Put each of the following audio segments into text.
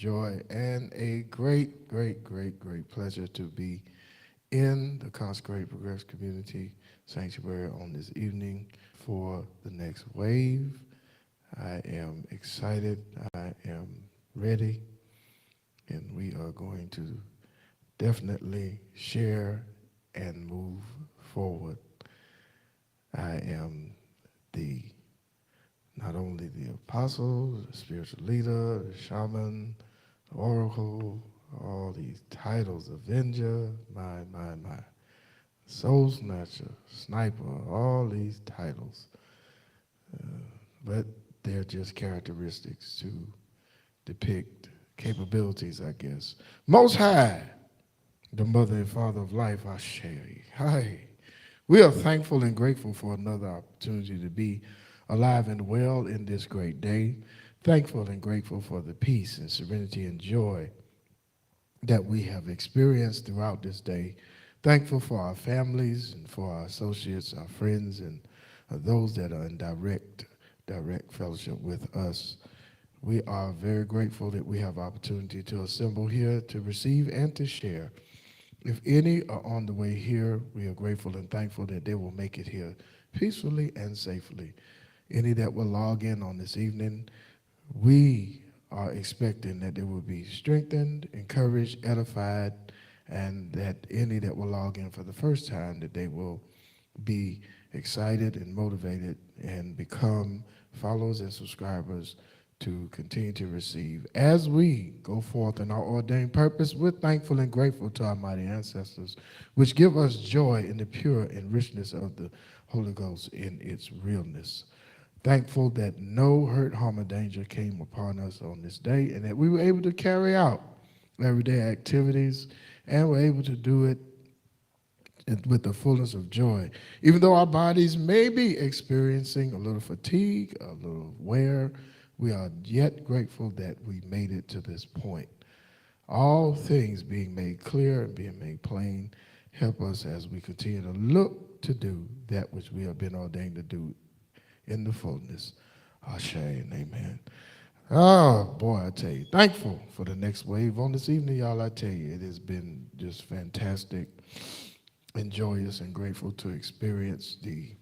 joy, and a great, great, great, great pleasure to be in the Consecrated Progressive Community Sanctuary on this evening for the next wave. I am excited. I am ready. And we are going to definitely share and move forward. I am the not only the apostle, the spiritual leader, the shaman, the oracle, all these titles, avenger, my, soul snatcher, sniper, all these titles. But they're just characteristics to depict capabilities, I guess. Most High, the mother and father of life, Ashe. Hi. We are thankful and grateful for another opportunity to be alive and well in this great day. Thankful and grateful for the peace and serenity and joy that we have experienced throughout this day. Thankful for our families and for our associates, our friends, and those that are in direct fellowship with us. We are very grateful that we have opportunity to assemble here to receive and to share. If any are on the way here, we are grateful and thankful that they will make it here peacefully and safely. Any that will log in on this evening, we are expecting that they will be strengthened, encouraged, edified, and that any that will log in for the first time, that they will be excited and motivated and become followers and subscribers to continue to receive. As we go forth in our ordained purpose, we're thankful and grateful to our mighty ancestors, which give us joy in the pure and richness of the Holy Ghost in its realness. Thankful that no hurt, harm, or danger came upon us on this day, and that we were able to carry out everyday activities, and were able to do it with the fullness of joy. Even though our bodies may be experiencing a little fatigue, a little wear, we are yet grateful that we made it to this point. All things being made clear and being made plain, help us as we continue to look to do that which we have been ordained to do in the fullness. Ashe and amen. Oh, boy, I tell you, thankful for the next wave on this evening, y'all. I tell you, it has been just fantastic and joyous and grateful to experience the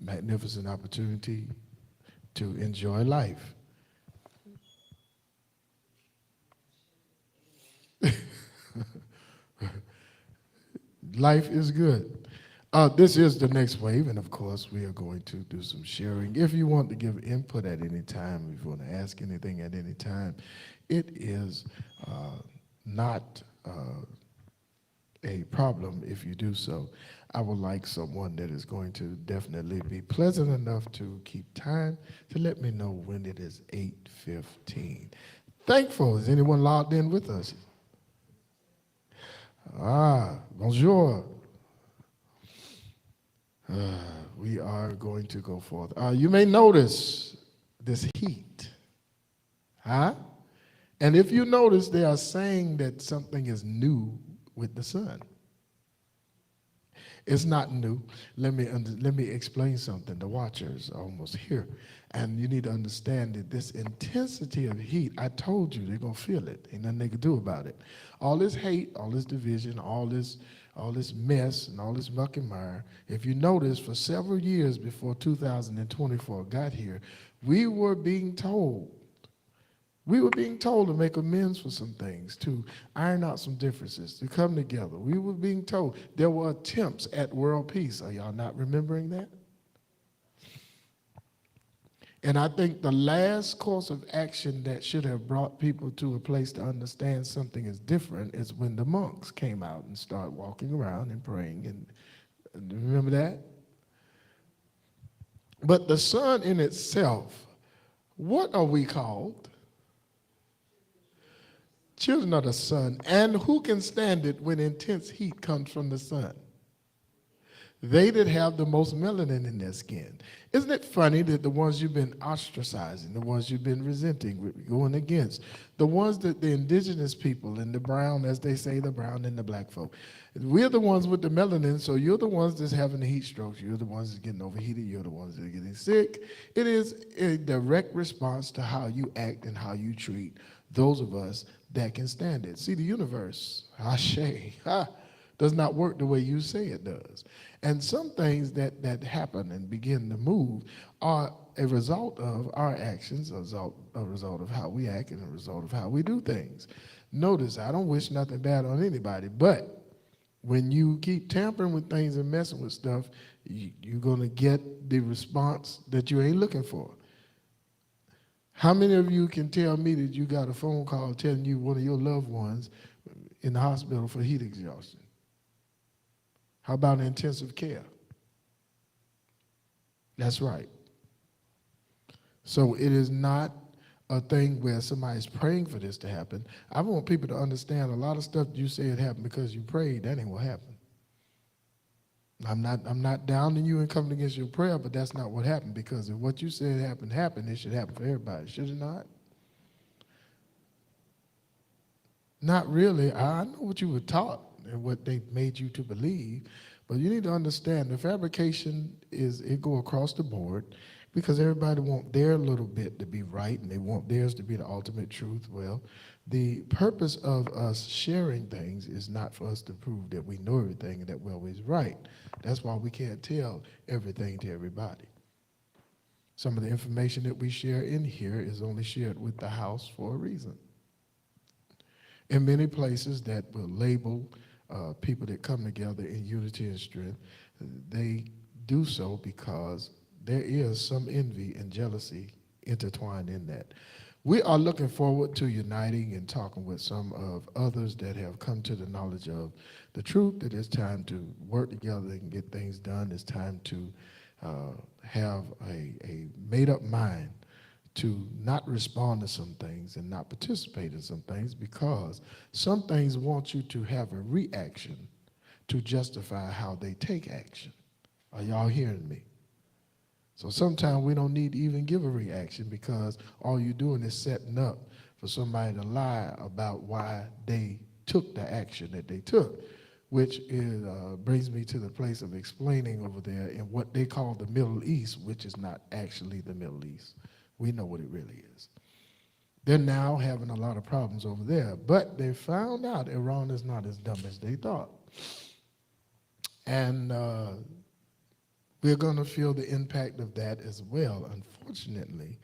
magnificent opportunity to enjoy life. Life is good. This is the next wave, and of course, we are going to do some sharing. If you want to give input at any time, if you want to ask anything at any time, it is not a problem if you do so. I would like someone that is going to definitely be pleasant enough to keep time to let me know when it is 8:15. Thankful. Is anyone logged in with us? Bonjour. We are going to go forth. You may notice this heat. Huh? And if you notice, they are saying that something is new with the sun. It's not new. Let me explain something. The watchers are almost here. And you need to understand that this intensity of heat, I told you they're going to feel it. Ain't nothing they can do about it. All this hate, all this division, all this mess and all this muck and mire. If you notice, for several years before 2024 got here, we were being told to make amends for some things, to iron out some differences, to come together. We were being told there were attempts at world peace. Are y'all not remembering that? And I think the last course of action that should have brought people to a place to understand something is different is when the monks came out and started walking around and praying. And remember that? But the sun in itself, what are we called? Children of the sun. And who can stand it when intense heat comes from the sun? They that have the most melanin in their skin. Isn't it funny that the ones you've been ostracizing, the ones you've been resenting, going against, the ones that the indigenous people and the brown, as they say, the brown and the black folk, we're the ones with the melanin, so you're the ones that's having the heat strokes, you're the ones that's getting overheated, you're the ones that are getting sick. It is a direct response to how you act and how you treat those of us that can stand it. See, the universe, ashe, does not work the way you say it does. And some things that happen and begin to move are a result of our actions, a result of how we act, and a result of how we do things. Notice, I don't wish nothing bad on anybody, but when you keep tampering with things and messing with stuff, you're going to get the response that you ain't looking for. How many of you can tell me that you got a phone call telling you one of your loved ones in the hospital for heat exhaustion? How about intensive care? That's right. So it is not a thing where somebody's praying for this to happen. I want people to understand a lot of stuff you said happened because you prayed. That ain't what happened. I'm not downing you and coming against your prayer, but that's not what happened, because if what you said happened, it should happen for everybody, should it not? Not really. I know what you were taught and what they made you to believe, but you need to understand the fabrication it go across the board, because everybody want their little bit to be right and they want theirs to be the ultimate truth. Well, the purpose of us sharing things is not for us to prove that we know everything and that we're always right. That's why we can't tell everything to everybody. Some of the information that we share in here is only shared with the house for a reason. In many places that will label people that come together in unity and strength, they do so because there is some envy and jealousy intertwined in that. We are looking forward to uniting and talking with some of others that have come to the knowledge of the truth, that it's time to work together and get things done. It's time to have a made-up mind to not respond to some things and not participate in some things, because some things want you to have a reaction to justify how they take action. Are y'all hearing me? So sometimes we don't need to even give a reaction, because all you're doing is setting up for somebody to lie about why they took the action that they took, which brings me to the place of explaining over there in what they call the Middle East, which is not actually the Middle East. We know what it really is. They're now having a lot of problems over there, but they found out Iran is not as dumb as they thought. And we're going to feel the impact of that as well. Unfortunately,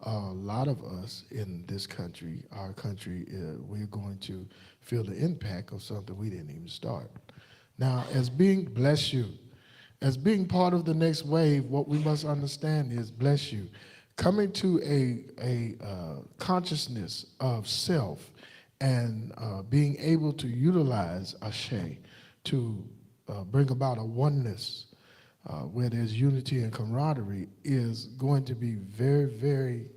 a lot of us in this country, our country, we're going to feel the impact of something we didn't even start. Now, as being part of the next wave, what we must understand is, bless you, coming to a consciousness of self and being able to utilize Ashe to bring about a oneness where there's unity and camaraderie is going to be very, very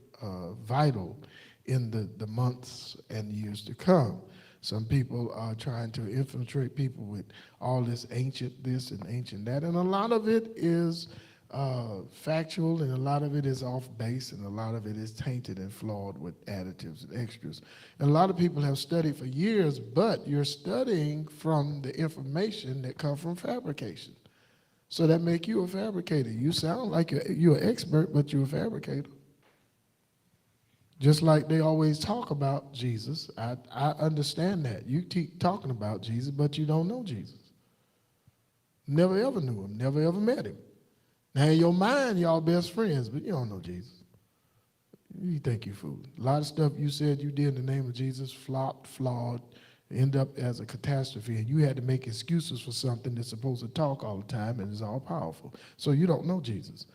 vital in the months and years to come. Some people are trying to infiltrate people with all this ancient this and ancient that, and a lot of it is factual, and a lot of it is off base, and a lot of it is tainted and flawed with additives and extras. And a lot of people have studied for years, but you're studying from the information that comes from fabrication. So that make you a fabricator. You sound like you're an expert, but you're a fabricator. Just like they always talk about Jesus, I understand that. You keep talking about Jesus, but you don't know Jesus. Never ever knew him, never ever met him. Now in your mind, y'all best friends, but you don't know Jesus. You think you fool. A lot of stuff you said you did in the name of Jesus flopped, flawed, end up as a catastrophe, and you had to make excuses for something that's supposed to talk all the time and is all powerful. So you don't know Jesus.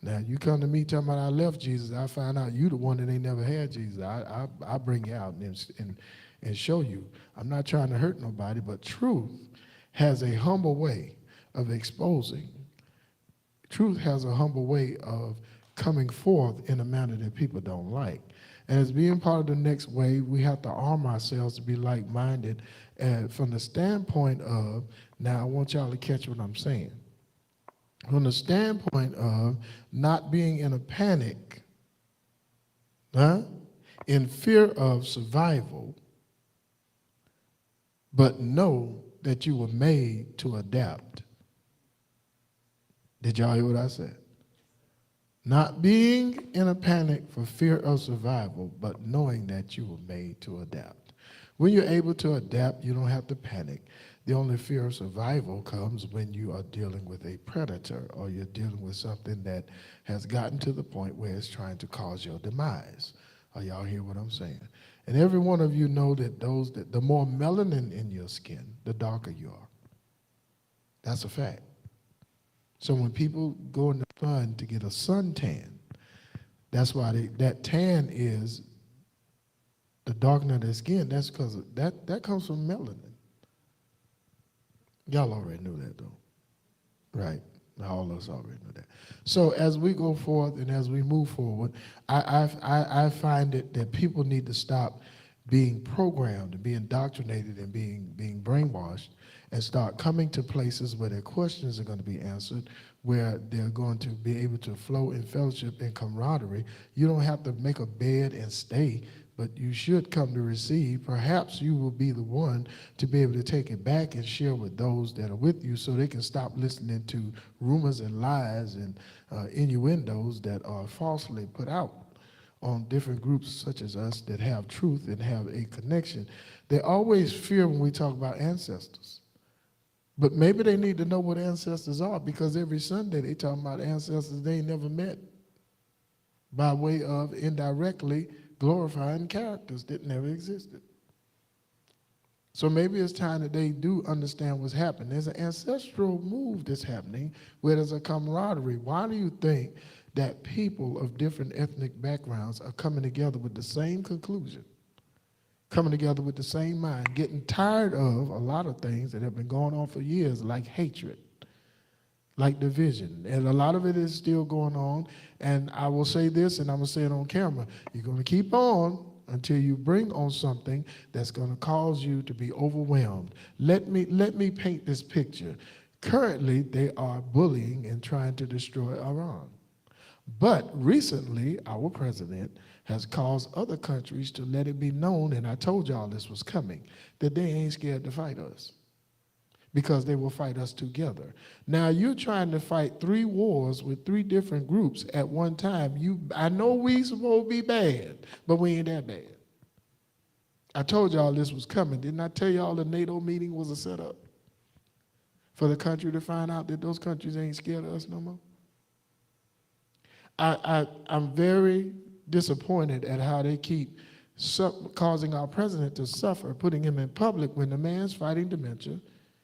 Now you come to me talking about I left Jesus, I find out you the one that ain't never had Jesus. I bring you out and show you. I'm not trying to hurt nobody, but truth has a humble way of exposing. Truth has a humble way of coming forth in a manner that people don't like. And as being part of the next wave, we have to arm ourselves to be like-minded. And from the standpoint of, now I want y'all to catch what I'm saying. from the standpoint of not being in a panic, huh? In fear of survival, but know that you were made to adapt. Did y'all hear what I said? Not being in a panic for fear of survival, but knowing that you were made to adapt. When you're able to adapt, you don't have to panic. The only fear of survival comes when you are dealing with a predator or you're dealing with something that has gotten to the point where it's trying to cause your demise. Are y'all hear what I'm saying? And every one of you know that the more melanin in your skin, the darker you are. That's a fact. So when people go in the sun to get a suntan, that's why that tan is the darkening of their skin. That's because that comes from melanin. Y'all already knew that, though, right? All of us already know that. So as we go forth and as we move forward, I find that people need to stop being programmed and being indoctrinated and being brainwashed and start coming to places where their questions are going to be answered, where they're going to be able to flow in fellowship and camaraderie. You don't have to make a bed and stay, but you should come to receive. Perhaps you will be the one to be able to take it back and share with those that are with you so they can stop listening to rumors and lies and innuendos that are falsely put out on different groups such as us that have truth and have a connection. They always fear when we talk about ancestors. But maybe they need to know what ancestors are, because every Sunday they talk about ancestors they ain't never met by way of indirectly glorifying characters that never existed. So maybe it's time that they do understand what's happening. There's an ancestral move that's happening where there's a camaraderie. Why do you think that people of different ethnic backgrounds are coming together with the same conclusion, coming together with the same mind, getting tired of a lot of things that have been going on for years, like hatred, like division? And a lot of it is still going on. And I will say this, and I'm going to say it on camera. You're going to keep on until you bring on something that's going to cause you to be overwhelmed. Let me paint this picture. Currently, they are bullying and trying to destroy Iran. But recently, our president has caused other countries to let it be known, and I told y'all this was coming, that they ain't scared to fight us, because they will fight us together. Now, you're trying to fight 3 wars with 3 different groups at one time. I know we supposed to be bad, but we ain't that bad. I told y'all this was coming. Didn't I tell y'all the NATO meeting was a setup for the country to find out that those countries ain't scared of us no more? I'm very disappointed at how they keep causing our president to suffer, putting him in public when the man's fighting dementia.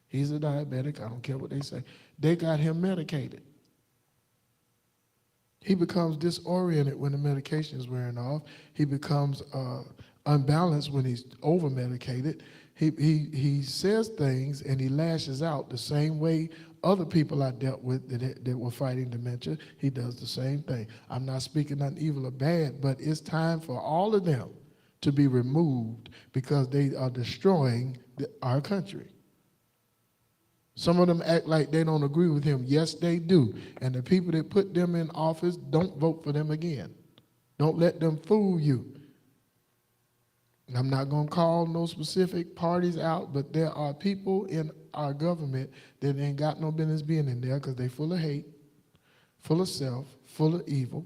He's a diabetic. I don't care what they say. They got him medicated. He becomes disoriented when the medication is wearing off. He becomes unbalanced when he's over-medicated. He says things and he lashes out the same way other people I dealt with that were fighting dementia. He does the same thing. I'm not speaking nothing evil or bad, but it's time for all of them to be removed because they are destroying our country. Some of them act like they don't agree with him. Yes, they do. And the people that put them in office, don't vote for them again. Don't let them fool you. I'm not going to call no specific parties out, but there are people in our government that ain't got no business being in there because they full of hate, full of self, full of evil,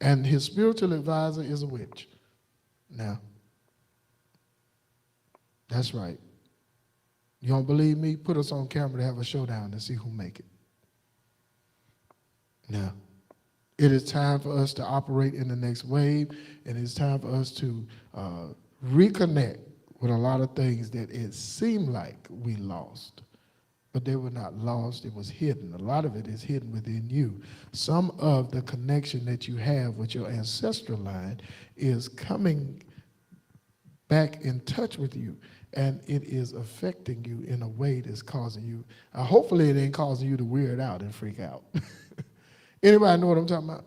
and his spiritual advisor is a witch. Now, that's right. You don't believe me? Put us on camera to have a showdown and see who make it. Now, it is time for us to operate in the next wave, and it's time for us to reconnect with a lot of things that it seemed like we lost. But they were not lost, it was hidden. A lot of it is hidden within you. Some of the connection that you have with your ancestral line is coming back in touch with you, and it is affecting you in a way that's causing you, hopefully it ain't causing you to weird out and freak out. Anybody know what I'm talking about?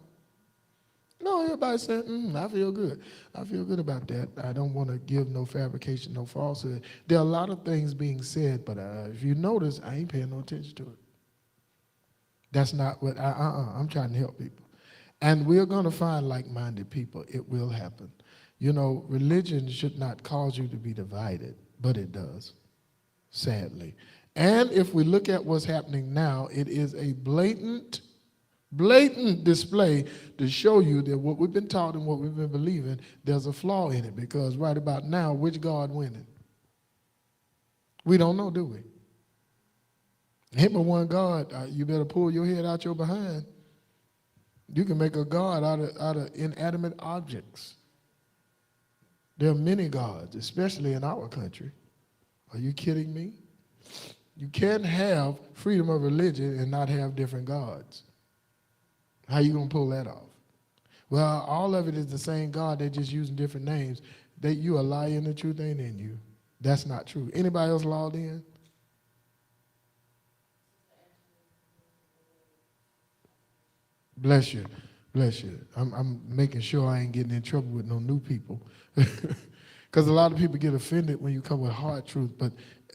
No, everybody saying, I feel good. I feel good about that. I don't want to give no fabrication, no falsehood. There are a lot of things being said, but if you notice, I ain't paying no attention to it. That's not what, I'm trying to help people. And we're going to find like-minded people. It will happen. You know, religion should not cause you to be divided, but it does, sadly. And if we look at what's happening now, it is a blatant display to show you that what we've been taught and what we've been believing, there's a flaw in it. Because right about now, which God winning? We don't know, do we? Him or one God, you better pull your head out your behind. You can make a God out of inanimate objects. There are many gods, especially in our country. Are you kidding me? You can't have freedom of religion and not have different gods. How you going to pull that off? Well, all of it is the same God. They're just using different names. You a lie and the truth ain't in you. That's not true. Anybody else logged in? Bless you. Bless you. I'm making sure I ain't getting in trouble with no new people. Because a lot of people get offended when you come with hard truth, but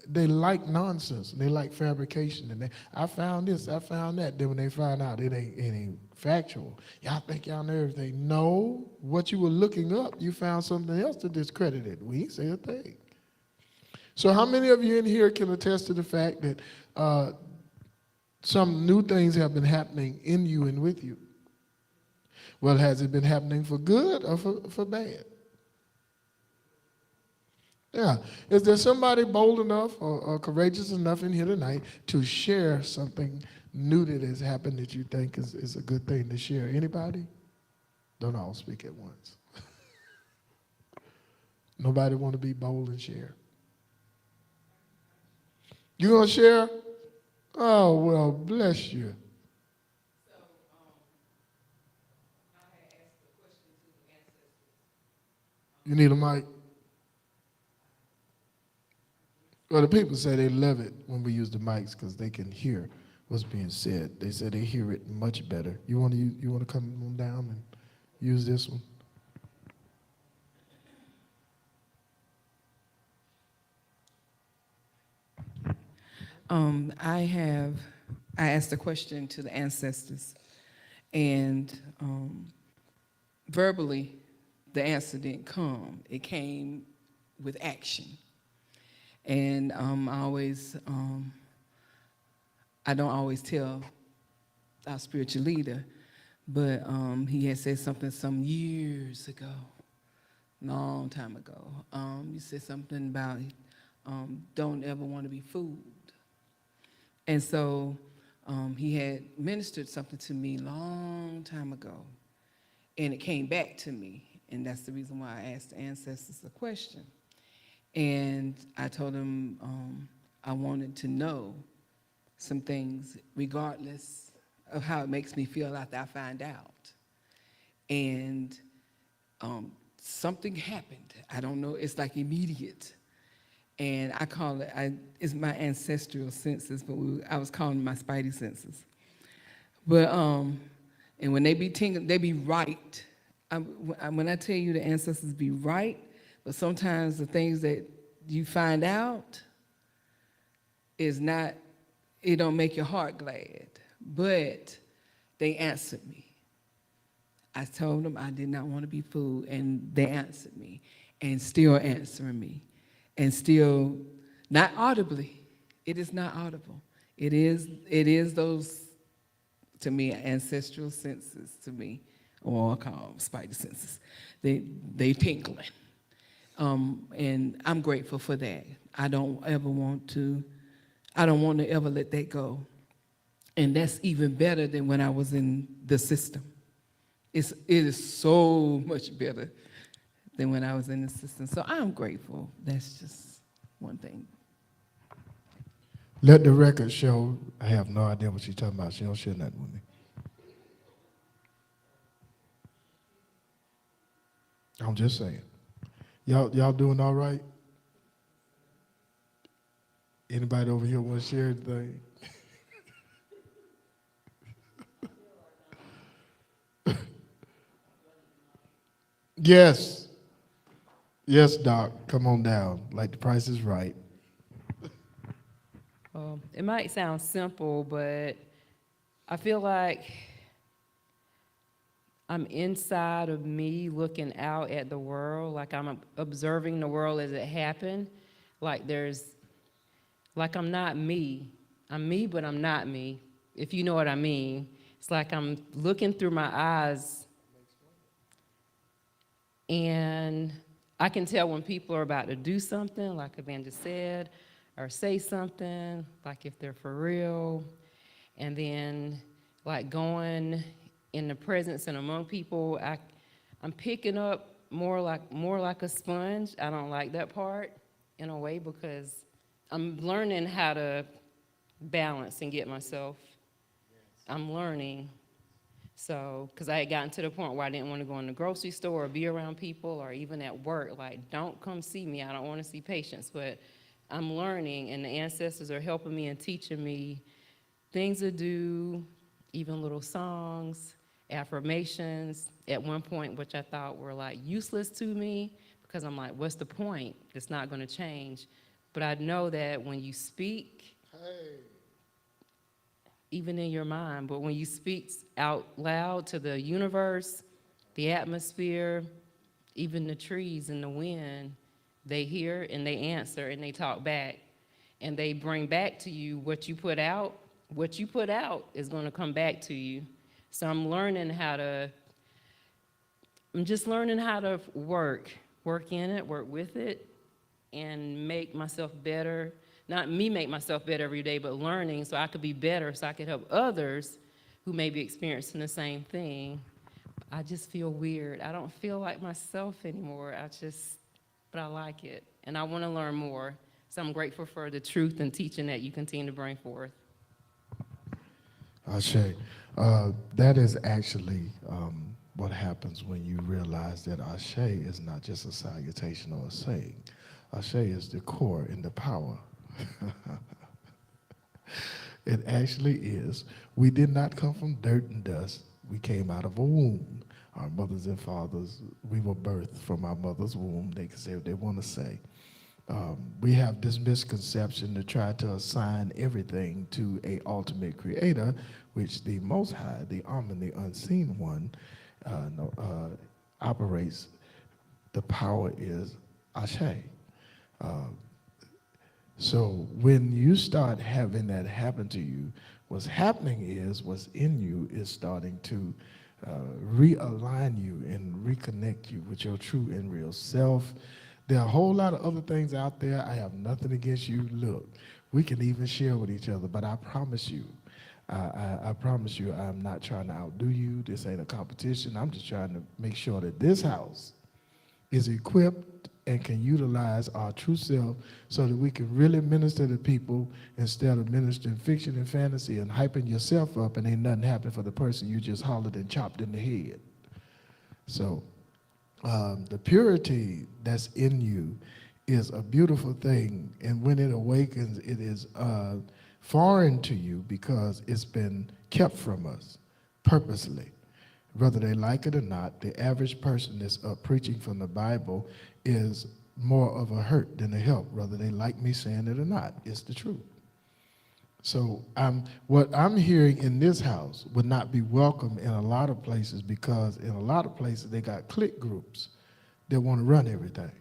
they like nonsense. They like fabrication. And I found this, I found that. Then when they find out it ain't factual, y'all think y'all know everything. No, what you were looking up, you found something else to discredit it. We ain't say a thing. So how many of you in here can attest to the fact that some new things have been happening in you and with you? Well, has it been happening for good or for bad? Yeah. Is there somebody bold enough or courageous enough in here tonight to share something new that has happened that you think is a good thing to share? Anybody? Don't all speak at once. Nobody want to be bold and share? You gonna share? Oh, well, bless you. You need a mic? Well, the people say they love it when we use the mics because they can hear what's being said. They say they hear it much better. You want to come on down and use this one? I asked a question to the ancestors, and verbally, the answer didn't come. It came with action. And I don't always tell our spiritual leader, but he had said something some years ago, long time ago. He said something about don't ever want to be fooled. And so he had ministered something to me long time ago, and it came back to me, and that's the reason why I asked the ancestors the question. And I told him I wanted to know some things regardless of how it makes me feel after I find out. And something happened. I don't know, it's like immediate. And I call it, it's my ancestral senses, but I was calling my spidey senses. But, and when they be tingling, they be right. When I tell you the ancestors be right, but sometimes the things that you find out is not, it don't make your heart glad, but they answered me. I told them I did not want to be fooled, and they answered me, and still answering me. And still, not audibly. It is not audible. It is those, to me, ancestral senses to me, or I call them spidey senses. They tinkling. And I'm grateful for that. I don't want to ever let that go. And that's even better than when I was in the system. It is so much better than when I was in the system. So I'm grateful. That's just one thing. Let the record show. I have no idea what she's talking about. She don't share nothing with me. I'm just saying. Y'all doing all right? Anybody over here want to share anything? Yes. Yes, Doc. Come on down. Like the price is right. It might sound simple, but I feel like I'm inside of me looking out at the world, like I'm observing the world as it happened. Like like I'm not me. I'm me, but I'm not me, if you know what I mean. It's like I'm looking through my eyes and I can tell when people are about to do something, like Amanda said, or say something, like if they're for real. And then like going in the presence and among people, I'm picking up more like a sponge. I don't like that part in a way because I'm learning how to balance and get myself. I'm learning. So, because I had gotten to the point where I didn't want to go in the grocery store or be around people or even at work, like, don't come see me. I don't want to see patients. But I'm learning, and the ancestors are helping me and teaching me things to do, even little songs, affirmations, at one point, which I thought were like useless to me, because I'm like, what's the point? It's not going to change. But I know that when you speak, even in your mind, but when you speak out loud to the universe, the atmosphere, even the trees and the wind, they hear and they answer and they talk back. And they bring back to you what you put out. What you put out is going to come back to you. So I'm just learning how to work in it, work with it, and make myself better. Not me make myself better every day, but learning so I could be better, so I could help others who may be experiencing the same thing. I just feel weird. I don't feel like myself anymore. But I like it. And I want to learn more. So I'm grateful for the truth and teaching that you continue to bring forth. Ashe. That is actually what happens when you realize that Ashe is not just a salutation or a saying. Ashe is the core and the power. It actually is. We did not come from dirt and dust. We came out of a womb. Our mothers and fathers, we were birthed from our mother's womb. They can say what they want to say. We have this misconception to try to assign everything to a ultimate creator, which the Most High, the the unseen one, operates. The power is Ashe. So when you start having that happen to you, what's happening is what's in you is starting to realign you and reconnect you with your true and real self. There are a whole lot of other things out there. I have nothing against you. Look, we can even share with each other, but I promise you, I promise you, I'm not trying to outdo you. This ain't a competition. I'm just trying to make sure that this house is equipped and can utilize our true self so that we can really minister to people instead of ministering fiction and fantasy and hyping yourself up and ain't nothing happen for the person you just hollered and chopped in the head. So the purity that's in you is a beautiful thing, and when it awakens, it is foreign to you because it's been kept from us purposely. Whether they like it or not, the average person that's up preaching from the Bible is more of a hurt than a help, whether they like me saying it or not. It's the truth. So what I'm hearing in this house would not be welcome in a lot of places because in a lot of places they got clique groups that want to run everything.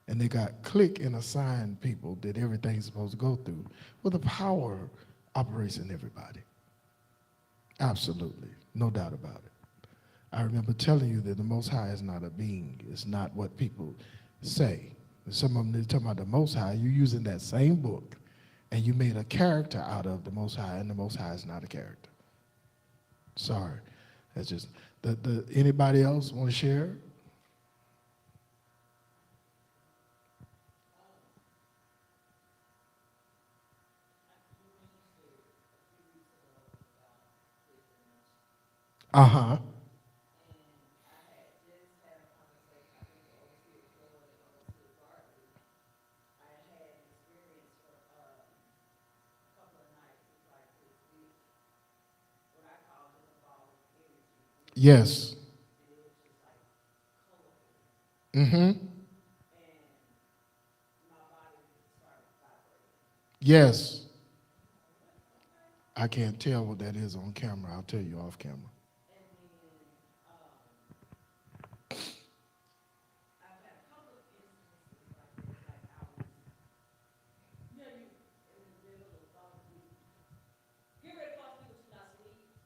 And they got clique and assigned people that everything's supposed to go through. Well, the power operates in everybody. Absolutely. No doubt about it. I remember telling you that the Most High is not a being. It's not what people say. Some of them, they're talking about the Most High. You're using that same book, and you made a character out of the Most High, and the Most High is not a character. Sorry. That's just, anybody else want to share? Uh-huh. Yes. Mm-hmm. Yes. I can't tell what that is on camera. I'll tell you off camera.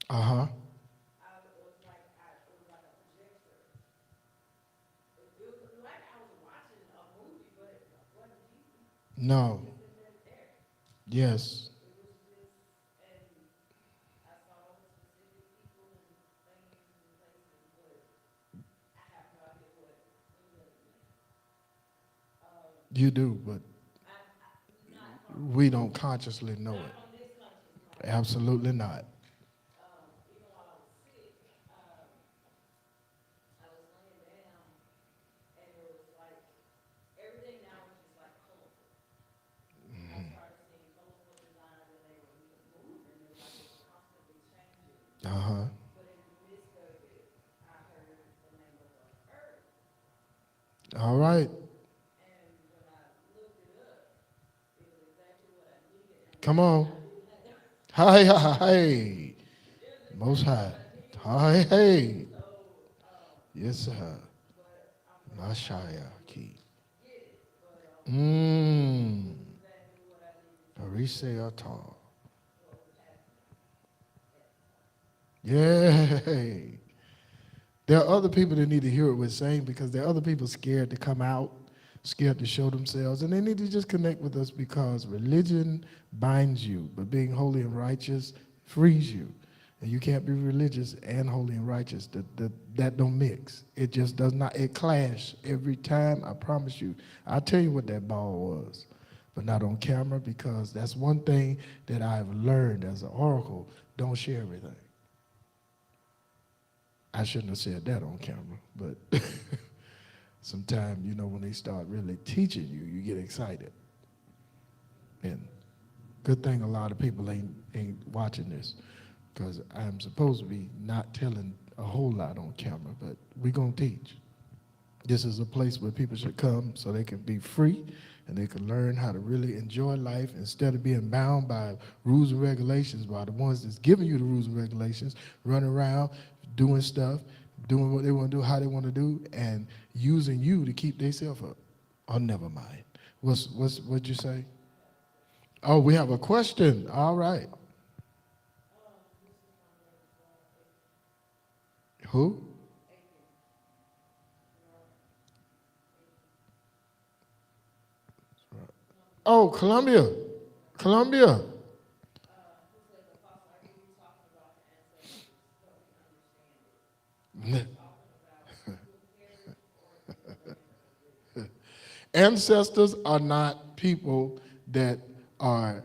Uh-huh. No. Yes. You do, but we don't consciously know it. Absolutely not. Uh-huh. All right. Come on. Hi, hi, hi. Most high. Hi, hey. Yes, sir. Mashaya key. Mmm. Parise atar. Yay. There are other people that need to hear what we're saying because there are other people scared to come out, scared to show themselves, and they need to just connect with us because religion binds you, but being holy and righteous frees you. And you can't be religious and holy and righteous. That don't mix. It just does not. It clash every time, I promise you. I'll tell you what that ball was, but not on camera because that's one thing that I've learned as an oracle. Don't share everything. I shouldn't have said that on camera, but sometimes, you know, when they start really teaching you, you get excited. And good thing a lot of people ain't watching this because I'm supposed to be not telling a whole lot on camera, but we're going to teach. This is a place where people should come so they can be free and they can learn how to really enjoy life instead of being bound by rules and regulations by the ones that's giving you the rules and regulations, running around, doing stuff, doing what they want to do, how they want to do, and using you to keep themselves up. Oh, never mind. What'd you say? Oh, we have a question. All right. Who? Oh, Columbia. Columbia. Ancestors are not people that are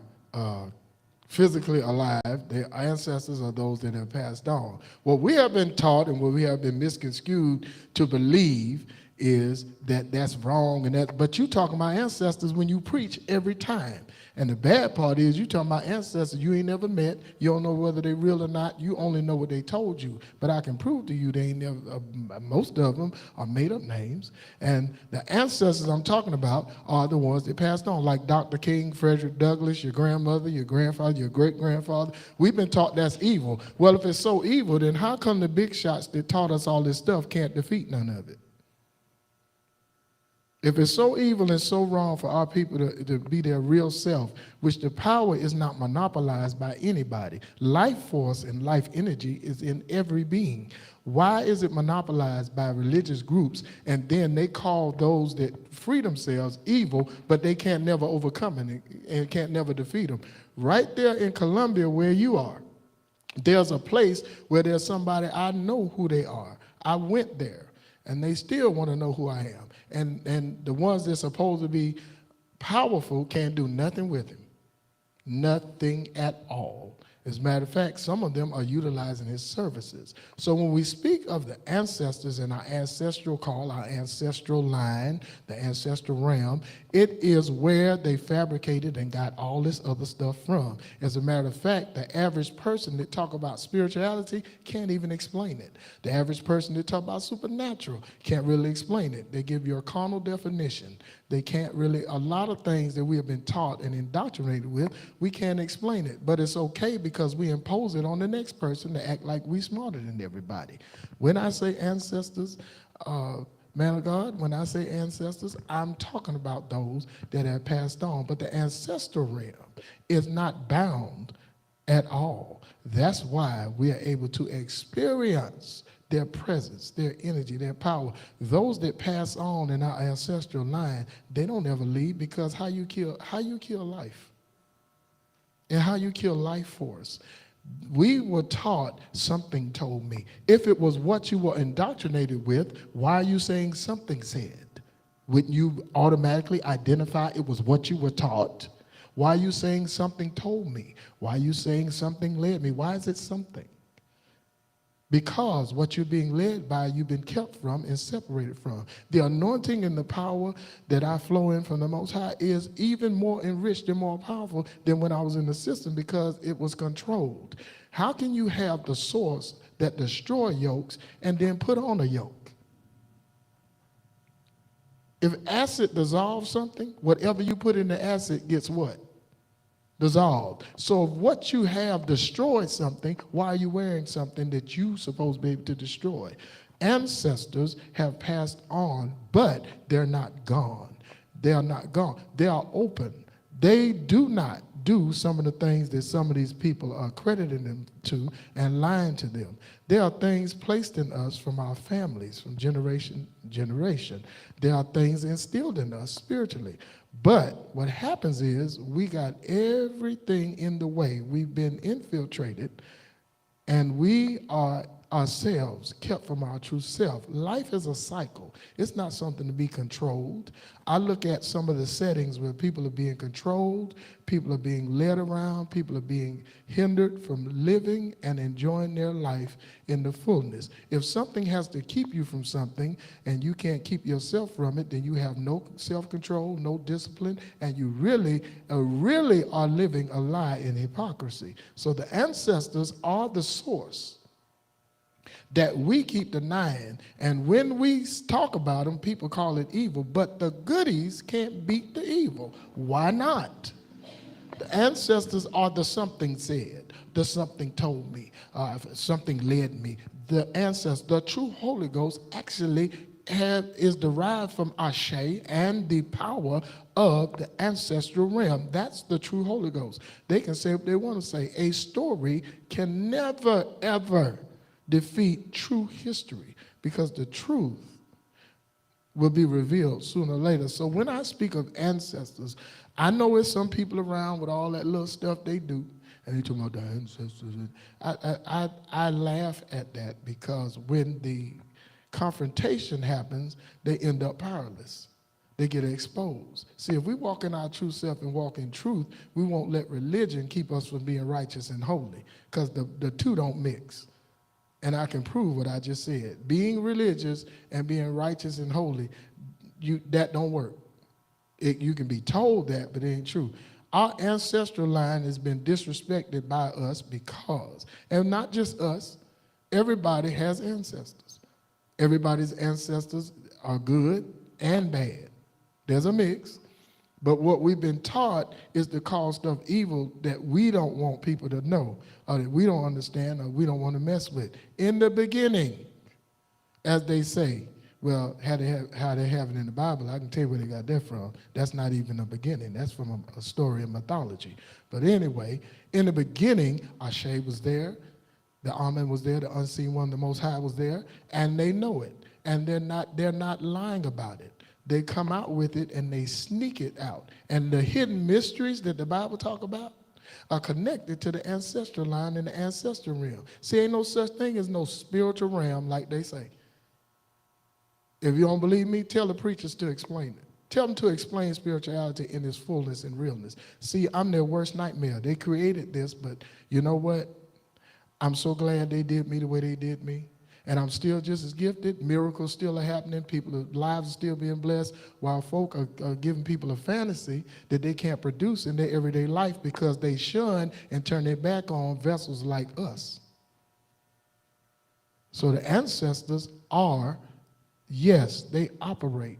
physically alive. Their ancestors are those that have passed on. What we have been taught and what we have been misconstrued to believe is that that's wrong and that. But you talking about ancestors when you preach every time. And the bad part is you talking about ancestors you ain't never met. You don't know whether they real or not. You only know what they told you. But I can prove to you they ain't never, most of them are made up names. And the ancestors I'm talking about are the ones that passed on, like Dr. King, Frederick Douglass, your grandmother, your grandfather, your great-grandfather. We've been taught that's evil. Well, if it's so evil, then how come the big shots that taught us all this stuff can't defeat none of it? If it's so evil and so wrong for our people to be their real self, which the power is not monopolized by anybody. Life force and life energy is in every being. Why is it monopolized by religious groups and then they call those that free themselves evil, but they can't never overcome it and can't never defeat them? Right there in Colombia where you are, there's a place where there's somebody I know who they are. I went there and they still want to know who I am. And the ones that are supposed to be powerful can't do nothing with him. Nothing at all. As a matter of fact, some of them are utilizing his services. So when we speak of the ancestors and our ancestral call, our ancestral line, the ancestral realm, it is where they fabricated and got all this other stuff from. As a matter of fact, the average person that talk about spirituality can't even explain it. The average person that talk about supernatural can't really explain it. They give you a carnal definition. They can't really, a lot of things that we have been taught and indoctrinated with, we can't explain it. But it's okay because because we impose it on the next person to act like we smarter than everybody. When I say ancestors, man of God, when I say ancestors, I'm talking about those that have passed on. But the ancestral realm is not bound at all. That's why we are able to experience their presence, their energy, their power. Those that pass on in our ancestral line, they don't ever leave, because how you kill life and how you kill life force. We were taught, something told me. If it was what you were indoctrinated with, why are you saying something said? Wouldn't you automatically identify it was what you were taught? Why are you saying something told me? Why are you saying something led me? Why is it something? Because what you're being led by, you've been kept from and separated from. The anointing and the power that I flow in from the Most High is even more enriched and more powerful than when I was in the system, because it was controlled. How can you have the source that destroy yokes and then put on a yoke? If acid dissolves something, whatever you put in the acid gets what? Dissolved. So if what you have destroyed something, why are you wearing something that you supposed to be able to destroy? Ancestors have passed on, but they're not gone. They are not gone. They are open. They do not do some of the things that some of these people are crediting them to and lying to them. There are things placed in us from our families, from generation to generation. There are things instilled in us spiritually. But what happens is we got everything in the way. We've been infiltrated, and we are ourselves kept from our true self. Life is a cycle. It's not something to be controlled. I look at some of the settings where people are being controlled, people are being led around, people are being hindered from living and enjoying their life in the fullness. If something has to keep you from something and you can't keep yourself from it, then you have no self-control, no discipline, and you really are living a lie in hypocrisy. So the ancestors are the source that we keep denying, and when we talk about them, people call it evil, but the goodies can't beat the evil. Why not? The ancestors are the something said, the something told me, something led me. The ancestors, the true Holy Ghost, actually is derived from Ashe and the power of the ancestral realm. That's the true Holy Ghost. They can say what they want to say. A story can never, ever defeat true history, because the truth will be revealed sooner or later. So when I speak of ancestors, I know there's some people around with all that little stuff they do, and they talk about the ancestors. I laugh at that, because when the confrontation happens, they end up powerless. They get exposed. See, if we walk in our true self and walk in truth, we won't let religion keep us from being righteous and holy, because the two don't mix. And I can prove what I just said. Being religious and being righteous and holy, that don't work. You can be told that, but it ain't true. Our ancestral line has been disrespected by us because, and not just us, everybody has ancestors. Everybody's ancestors are good and bad. There's a mix. But what we've been taught is to call stuff evil that we don't want people to know, or that we don't understand, or we don't want to mess with. In the beginning, as they say, well, how they have it in the Bible, I can tell you where they got that from. That's not even a beginning. That's from a story of mythology. But anyway, in the beginning, Ashe was there, the Amen was there, the unseen one, the Most High was there, and they know it. And they're not lying about it. They come out with it and they sneak it out. And the hidden mysteries that the Bible talk about are connected to the ancestral line and the ancestral realm. See, ain't no such thing as no spiritual realm like they say. If you don't believe me, tell the preachers to explain it. Tell them to explain spirituality in its fullness and realness. See, I'm their worst nightmare. They created this, but you know what? I'm so glad they did me the way they did me. And I'm still just as gifted. Miracles still are happening. People's lives are still being blessed, while folk are giving people a fantasy that they can't produce in their everyday life because they shun and turn their back on vessels like us. So the ancestors are, yes, they operate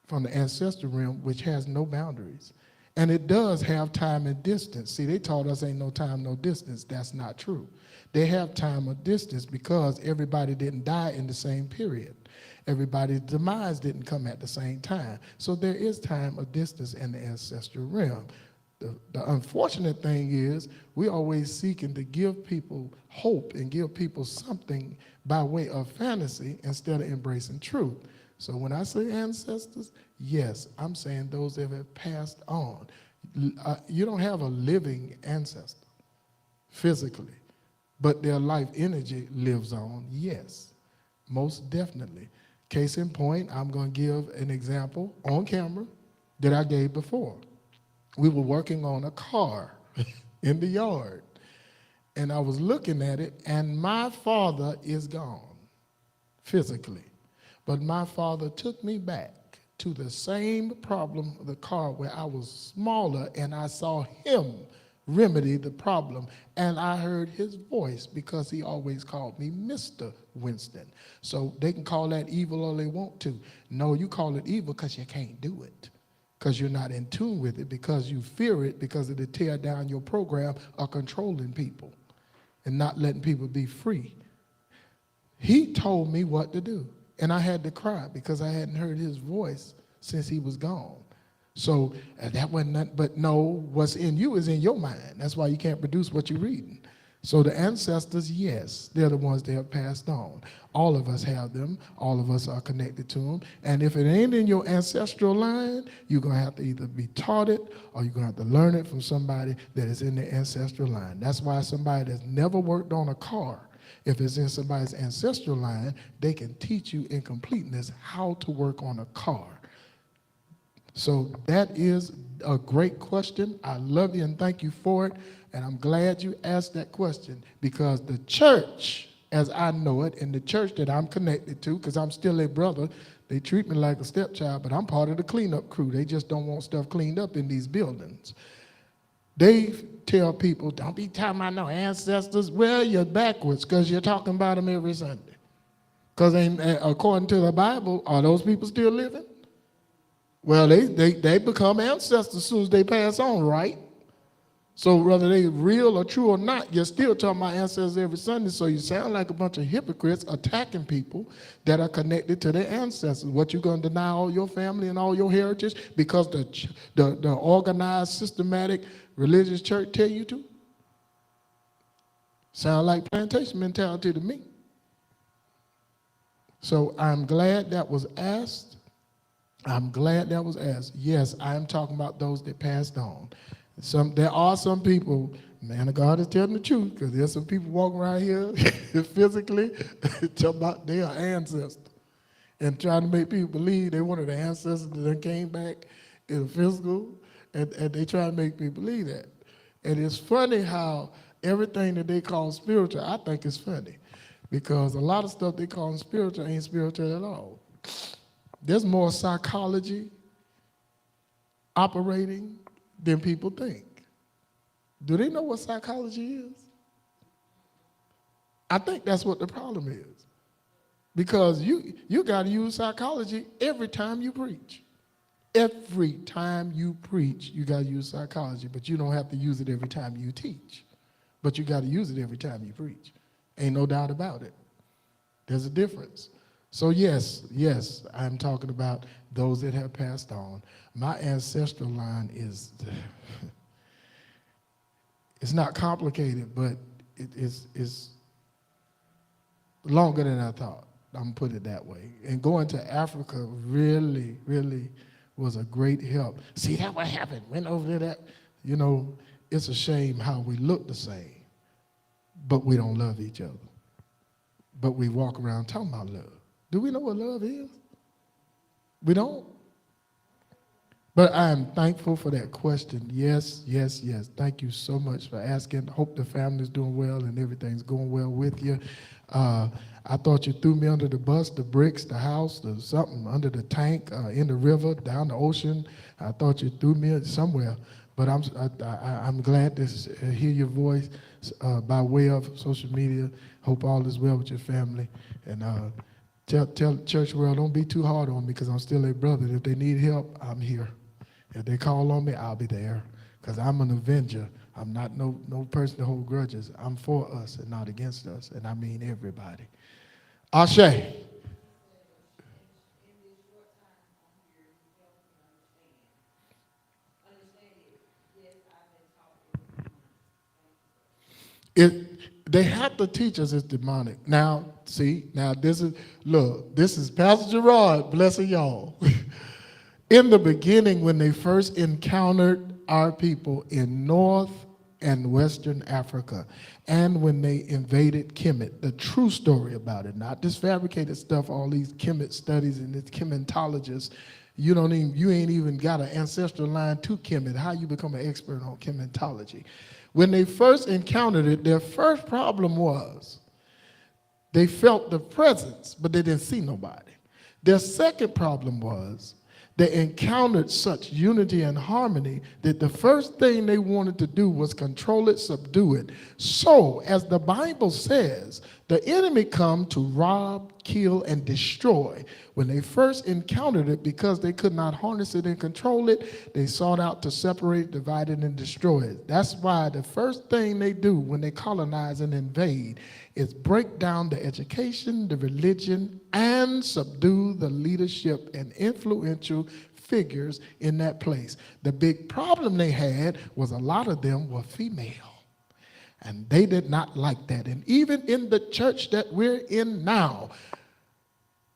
from the ancestral realm, which has no boundaries. And it does have time and distance. See, they taught us ain't no time, no distance. That's not true. They have time or distance because everybody didn't die in the same period. Everybody's demise didn't come at the same time. So there is time or distance in the ancestral realm. The unfortunate thing is we're always seeking to give people hope and give people something by way of fantasy instead of embracing truth. So when I say ancestors, yes, I'm saying those that have passed on. You don't have a living ancestor physically, but their life energy lives on, yes, most definitely. Case in point, I'm going to give an example on camera that I gave before. We were working on a car in the yard, and I was looking at it, and my father is gone physically. But my father took me back to the same problem of the car where I was smaller, and I saw him remedy the problem, and I heard his voice because he always called me Mr. Winston. So they can call that evil all they want to. No, you call it evil because you can't do it, because you're not in tune with it, because you fear it, because it'll tear down your program of controlling people and not letting people be free. He told me what to do, and I had to cry because I hadn't heard his voice since he was gone. So that wasn't nothing, but no, what's in you is in your mind. That's why you can't produce what you're reading. So the ancestors, yes, they're the ones that have passed on. All of us have them. All of us are connected to them. And if it ain't in your ancestral line, you're going to have to either be taught it or you're going to have to learn it from somebody that is in the ancestral line. That's why somebody that's never worked on a car, if it's in somebody's ancestral line, they can teach you in completeness how to work on a car. So that is a great question. I love you and thank you for it. And I'm glad you asked that question, because the church, as I know it, and the church that I'm connected to, because I'm still a brother, they treat me like a stepchild, but I'm part of the cleanup crew. They just don't want stuff cleaned up in these buildings. They tell people, don't be talking about no ancestors. Well, you're backwards because you're talking about them every Sunday. Because according to the Bible, are those people still living? Well, they become ancestors as soon as they pass on, right? So whether they real or true or not, you're still talking about ancestors every Sunday, so you sound like a bunch of hypocrites attacking people that are connected to their ancestors. What, you going to deny all your family and all your heritage because the organized, systematic, religious church tell you to? Sound like plantation mentality to me. So I'm glad that was asked. I'm glad that was asked. Yes, I'm talking about those that passed on. There are some people, man of God is telling the truth, because there's some people walking around here physically talking about their ancestors and trying to make people believe they one of the ancestors that then came back in the physical, and they try to make people believe that. And it's funny how everything that they call spiritual, I think is funny, because a lot of stuff they call spiritual ain't spiritual at all. There's more psychology operating than people think. Do they know what psychology is? I think that's what the problem is. Because you got to use psychology every time you preach. Every time you preach, you got to use psychology, but you don't have to use it every time you teach. But you got to use it every time you preach. Ain't no doubt about it. There's a difference. So yes, I'm talking about those that have passed on. My ancestral line is, it's not complicated, but it's longer than I thought. I'm going to put it that way. And going to Africa really, really was a great help. See, that what happened. Went over to that. You know, it's a shame how we look the same, but we don't love each other. But we walk around talking about love. Do we know what love is? We don't. But I am thankful for that question. Yes. Thank you so much for asking. Hope the family's doing well and everything's going well with you. I thought you threw me under the bus, the bricks, the house, the something under the tank, in the river, down the ocean. I thought you threw me somewhere. But I'm glad to hear your voice by way of social media. Hope all is well with your family. And tell the church world, don't be too hard on me, because I'm still a brother. If they need help, I'm here. If they call on me, I'll be there, because I'm an avenger. I'm not no person to hold grudges. I'm for us and not against us, and I mean everybody. Ashe. They have to teach us it's demonic. Now, see, now this is Pastor Gerard, blessing y'all. In the beginning, when they first encountered our people in North and Western Africa, and when they invaded Kemet, the true story about it, not this fabricated stuff, all these Kemet studies and these Kemetologists, you ain't even got an ancestral line to Kemet. How you become an expert on Kemetology? When they first encountered it, their first problem was they felt the presence, but they didn't see nobody. Their second problem was they encountered such unity and harmony that the first thing they wanted to do was control it, subdue it. So, as the Bible says, the enemy come to rob, kill, and destroy. When they first encountered it, because they could not harness it and control it, they sought out to separate, divide it, and destroy it. That's why the first thing they do when they colonize and invade is break down the education, the religion, and subdue the leadership and influential figures in that place. The big problem they had was a lot of them were female. And they did not like that. And even in the church that we're in now,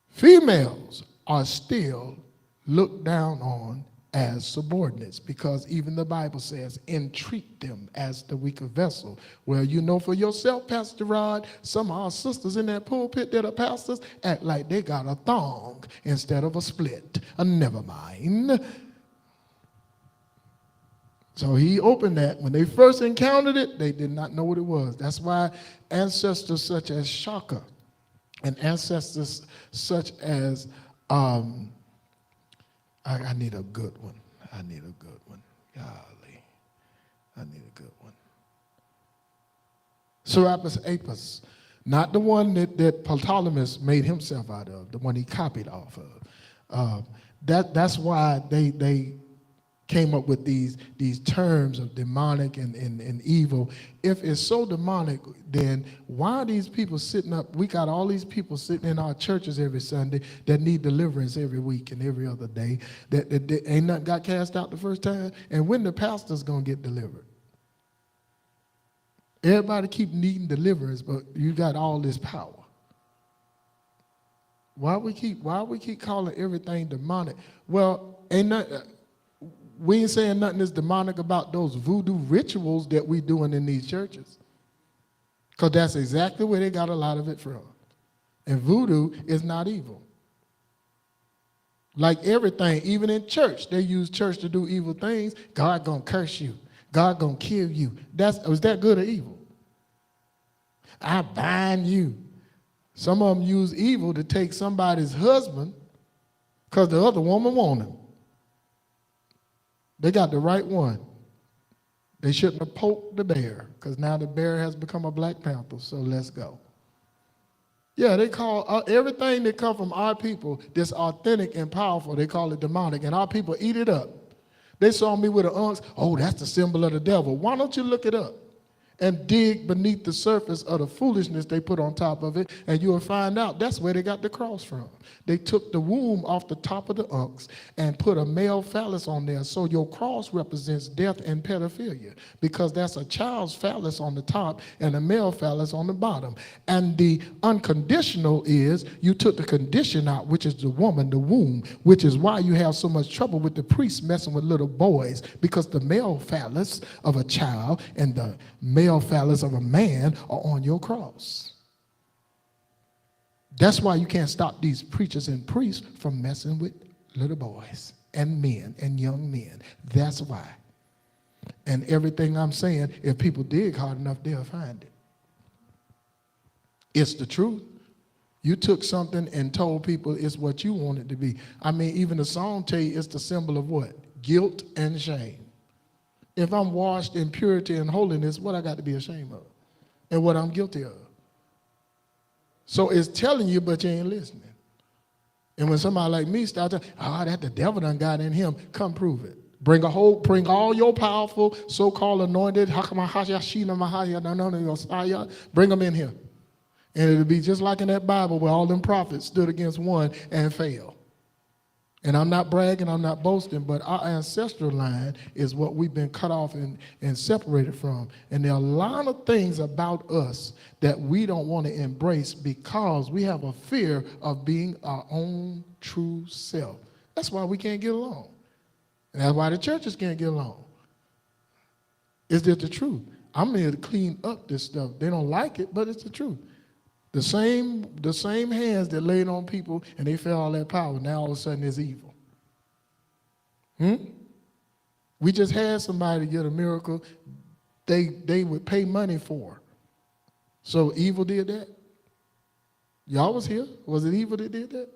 females are still looked down on as subordinates, because even the Bible says, entreat them as the weaker vessel. Well, you know for yourself, Pastor Rod, some of our sisters in that pulpit that are pastors act like they got a thong instead of a split. Never mind. So he opened that. When they first encountered it, they did not know what it was. That's why ancestors such as Shaka and ancestors such as, I need a good one. I need a good one. Golly. I need a good one. Serapis Apis, not the one that Ptolemy made himself out of, the one he copied off of. That's why they came up with these terms of demonic and evil. If it's so demonic, then why are these people sitting up? We got all these people sitting in our churches every Sunday that need deliverance every week and every other day, that ain't nothing got cast out the first time. And when the pastor's going to get delivered? Everybody keep needing deliverance, but you got all this power. Why we keep calling everything demonic? Well, ain't nothing. We ain't saying nothing is demonic about those voodoo rituals that we doing in these churches, because that's exactly where they got a lot of it from. And voodoo is not evil. Like everything, even in church, they use church to do evil things. God gonna curse you. God gonna kill you. Was that good or evil? I bind you. Some of them use evil to take somebody's husband because the other woman want him. They got the right one. They shouldn't have poked the bear, because now the bear has become a Black Panther, so let's go. Yeah, they call everything that come from our people that's authentic and powerful, they call it demonic, and our people eat it up. They saw me with an ounce, oh, that's the symbol of the devil. Why don't you look it up and dig beneath the surface of the foolishness they put on top of it, and you'll find out that's where they got the cross from. They took the womb off the top of the unks and put a male phallus on there, so your cross represents death and pedophilia, because that's a child's phallus on the top and a male phallus on the bottom. And the unconditional is you took the condition out, which is the woman, the womb, which is why you have so much trouble with the priests messing with little boys, because the male phallus of a child and the male phallus of a man are on your cross. That's why you can't stop these preachers and priests from messing with little boys and men and young men. That's why. And everything I'm saying, if people dig hard enough, they'll find it. It's the truth. You took something and told people it's what you want it to be. I mean, even the song tell you it's the symbol of what? Guilt and shame. If I'm washed in purity and holiness, what I got to be ashamed of? And what I'm guilty of? So it's telling you, but you ain't listening. And when somebody like me starts, that the devil done got in him, come prove it. Bring all your powerful, so-called anointed, bring them in here. And it'll be just like in that Bible where all them prophets stood against one and failed. And I'm not bragging, I'm not boasting, but our ancestral line is what we've been cut off and separated from. And there are a lot of things about us that we don't want to embrace because we have a fear of being our own true self. That's why we can't get along. And that's why the churches can't get along. Is that the truth? I'm here to clean up this stuff. They don't like it, but it's the truth. The same hands that laid on people and they felt all that power, now all of a sudden it's evil. We just had somebody get a miracle they would pay money for. So evil did that? Y'all was here? Was it evil that did that?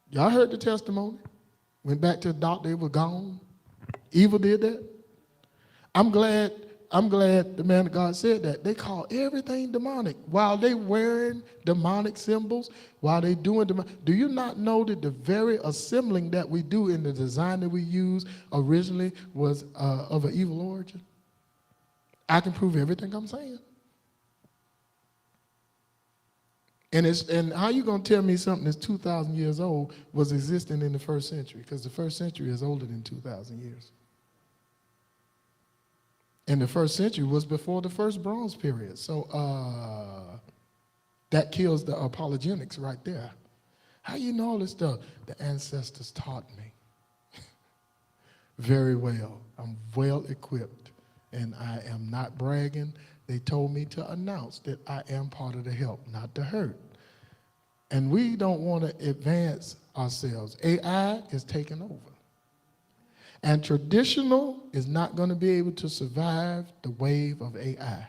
Y'all heard the testimony. Went back to the doctor, they were gone. Evil did that? I'm glad the man of God said that. They call everything demonic. While they wearing demonic symbols, while they doing demonic, do you not know that the very assembling that we do in the design that we use originally was of an evil origin? I can prove everything I'm saying. And how you gonna tell me something that's 2,000 years old was existing in the first century? Because the first century is older than 2,000 years. And the first century was before the first bronze period. So that kills the apologetics right there. How you know all this stuff? The ancestors taught me very well. I'm well equipped, and I am not bragging. They told me to announce that I am part of the help, not the hurt. And we don't want to advance ourselves. AI is taking over. And traditional is not going to be able to survive the wave of AI.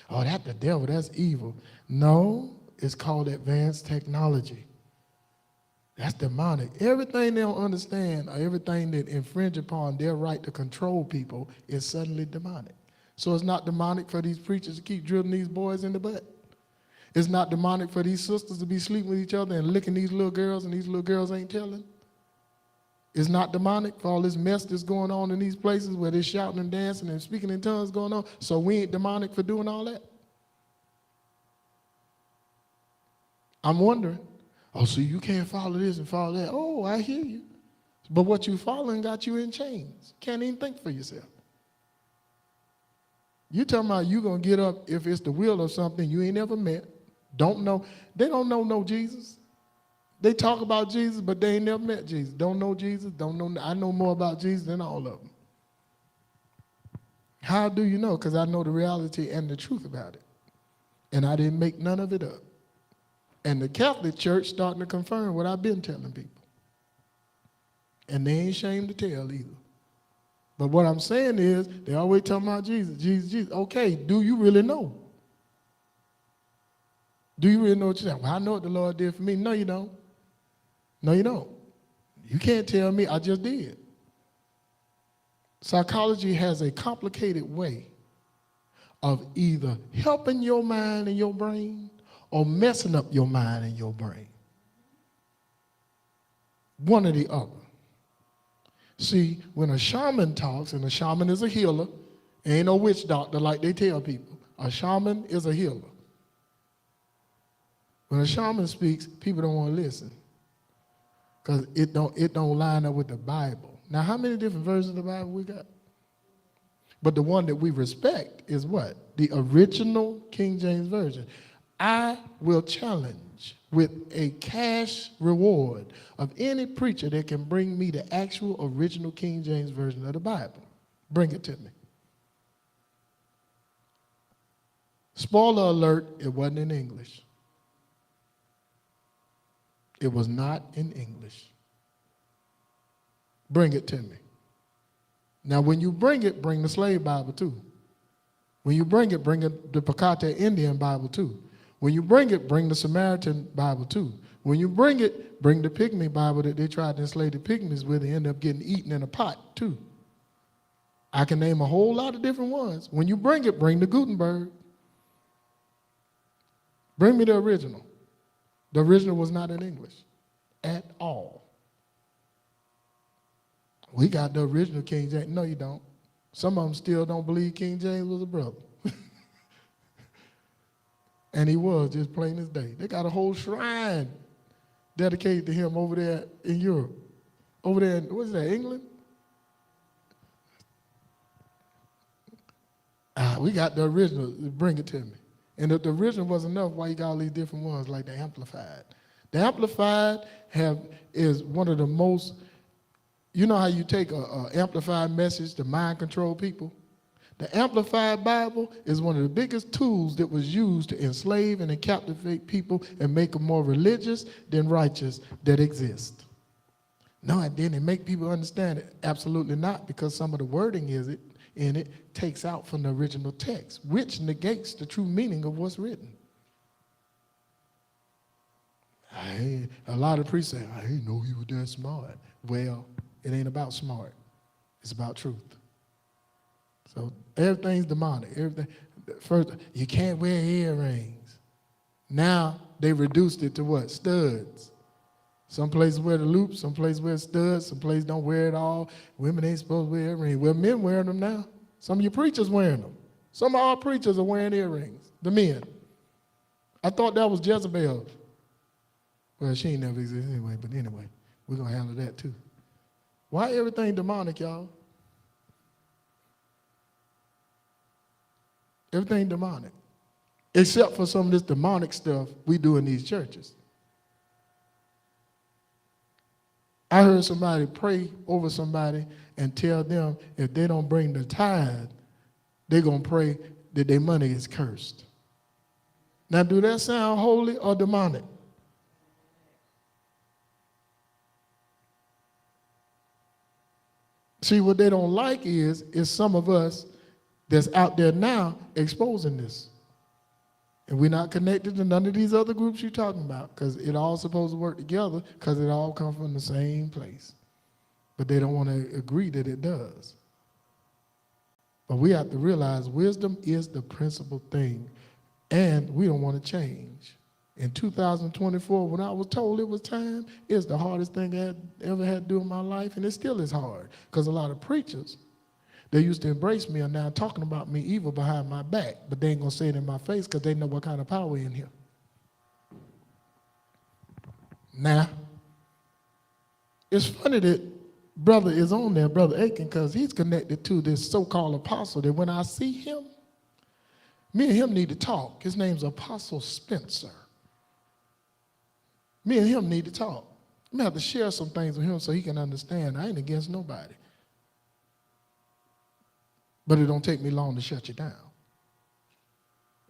Oh, that's the devil, that's evil. No, it's called advanced technology. That's demonic. Everything they don't understand or everything that infringe upon their right to control people is suddenly demonic. So it's not demonic for these preachers to keep drilling these boys in the butt. It's not demonic for these sisters to be sleeping with each other and licking these little girls and these little girls ain't telling. It's not demonic for all this mess that's going on in these places where they're shouting and dancing and speaking in tongues going on. So we ain't demonic for doing all that. I'm wondering, oh, so you can't follow this and follow that. Oh, I hear you. But what you following got you in chains. Can't even think for yourself. You talking about you going to get up if it's the will of something you ain't never met, don't know. They don't know no Jesus. They talk about Jesus, but they ain't never met Jesus. Don't know Jesus, don't know. I know more about Jesus than all of them. How do you know? Because I know the reality and the truth about it. And I didn't make none of it up. And the Catholic Church starting to confirm what I've been telling people. And they ain't ashamed to tell either. But what I'm saying is, they always talking about Jesus, Jesus, Jesus. Okay, do you really know? Do you really know what you're saying? Well, I know what the Lord did for me. No, you don't. No, you don't. You can't tell me I just did. Psychology has a complicated way of either helping your mind and your brain or messing up your mind and your brain. One or the other. See, when a shaman talks, and a shaman is a healer, ain't no witch doctor like they tell people. A shaman is a healer. When a shaman speaks, people don't want to listen because it don't line up with the Bible. Now, how many different versions of the Bible we got? But the one that we respect is what? The original King James Version. I will challenge with a cash reward of any preacher that can bring me the actual original King James Version of the Bible. Bring it to me. Spoiler alert, it wasn't in English. It was not in English. Bring it to me. Now, when you bring it, bring the slave Bible too. When you bring it the Pacate Indian Bible too. When you bring it, bring the Samaritan Bible too. When you bring it, bring the Pygmy Bible that they tried to enslave the Pygmies with and end up getting eaten in a pot too. I can name a whole lot of different ones. When you bring it, bring the Gutenberg. Bring me the original. The original was not in English at all. We got the original King James. No, you don't. Some of them still don't believe King James was a brother. And he was, just plain as day. They got a whole shrine dedicated to him over there in Europe. Over there in, what's that, England? We got the original. Bring it to me. And if the original was enough, why you got all these different ones like the Amplified? The Amplified is one of the most, you know how you take a amplified message to mind control people? The Amplified Bible is one of the biggest tools that was used to enslave and captivate people and make them more religious than righteous that exist. No, and then it make people understand it. Absolutely not, because some of the wording in it takes out from the original text, which negates the true meaning of what's written. A lot of priests say, I didn't know he was that smart. Well, it ain't about smart. It's about truth. So everything's demonic. Everything. First, you can't wear earrings. Now they reduced it to what? Studs. Some places wear the loops, some places wear studs, some places don't wear it all. Women ain't supposed to wear earrings. Well, men wearing them now. Some of you preachers wearing them. Some of our preachers are wearing earrings, the men. I thought that was Jezebel. Well, she ain't never existed anyway, but anyway, we're going to handle that too. Why everything demonic, y'all? Everything demonic. Except for some of this demonic stuff we do in these churches. I heard somebody pray over somebody and tell them if they don't bring the tithe, they're going to pray that their money is cursed. Now, do that sound holy or demonic? See, what they don't like is some of us that's out there now exposing this. And we're not connected to none of these other groups you're talking about, because it all supposed to work together because it all comes from the same place. But they don't want to agree that it does. But we have to realize wisdom is the principal thing, and we don't want to change. In 2024, when I was told it was time, it's the hardest thing I ever had to do in my life, and it still is hard, because a lot of preachers, they used to embrace me, are now talking about me evil behind my back, but they ain't going to say it in my face because they know what kind of power in here. Now, it's funny that brother is on there, Brother Aiken, because he's connected to this so-called apostle that when I see him, me and him need to talk. His name's Apostle Spencer. Me and him need to talk. I'm going to have to share some things with him so he can understand. I ain't against nobody. But it don't take me long to shut you down.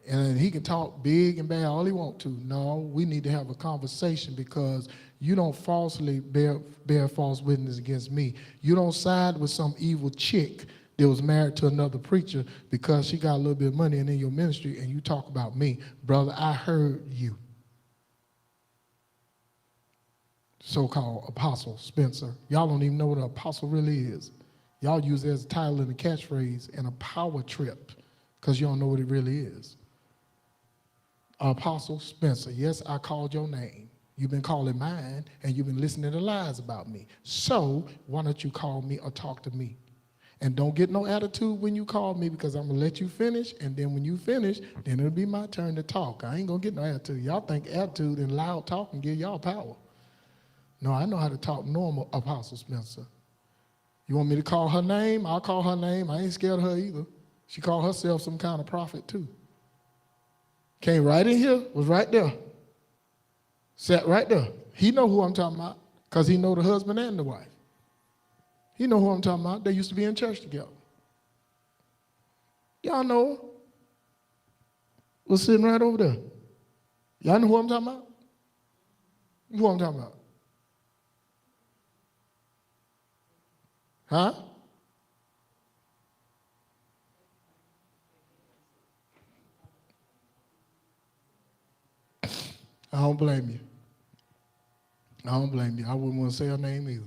And he can talk big and bad all he wants to. No, we need to have a conversation, because you don't falsely bear false witness against me. You don't side with some evil chick that was married to another preacher because she got a little bit of money and in your ministry, and you talk about me. Brother, I heard you. So-called Apostle Spencer. Y'all don't even know what an apostle really is. Y'all use it as a title and a catchphrase and a power trip because you don't know what it really is. Apostle Spencer, yes, I called your name. You've been calling mine, and you've been listening to lies about me. So why don't you call me or talk to me? And don't get no attitude when you call me, because I'm going to let you finish, and then when you finish, then it'll be my turn to talk. I ain't going to get no attitude. Y'all think attitude and loud talking give y'all power. No, I know how to talk normal, Apostle Spencer. You want me to call her name? I'll call her name. I ain't scared of her either. She called herself some kind of prophet too. Came right in here, was right there. Sat right there. He know who I'm talking about because he know the husband and the wife. He know who I'm talking about. They used to be in church together. Y'all know her. Was sitting right over there. Y'all know who I'm talking about? Who I'm talking about? Huh? I don't blame you. I don't blame you. I wouldn't want to say her name either.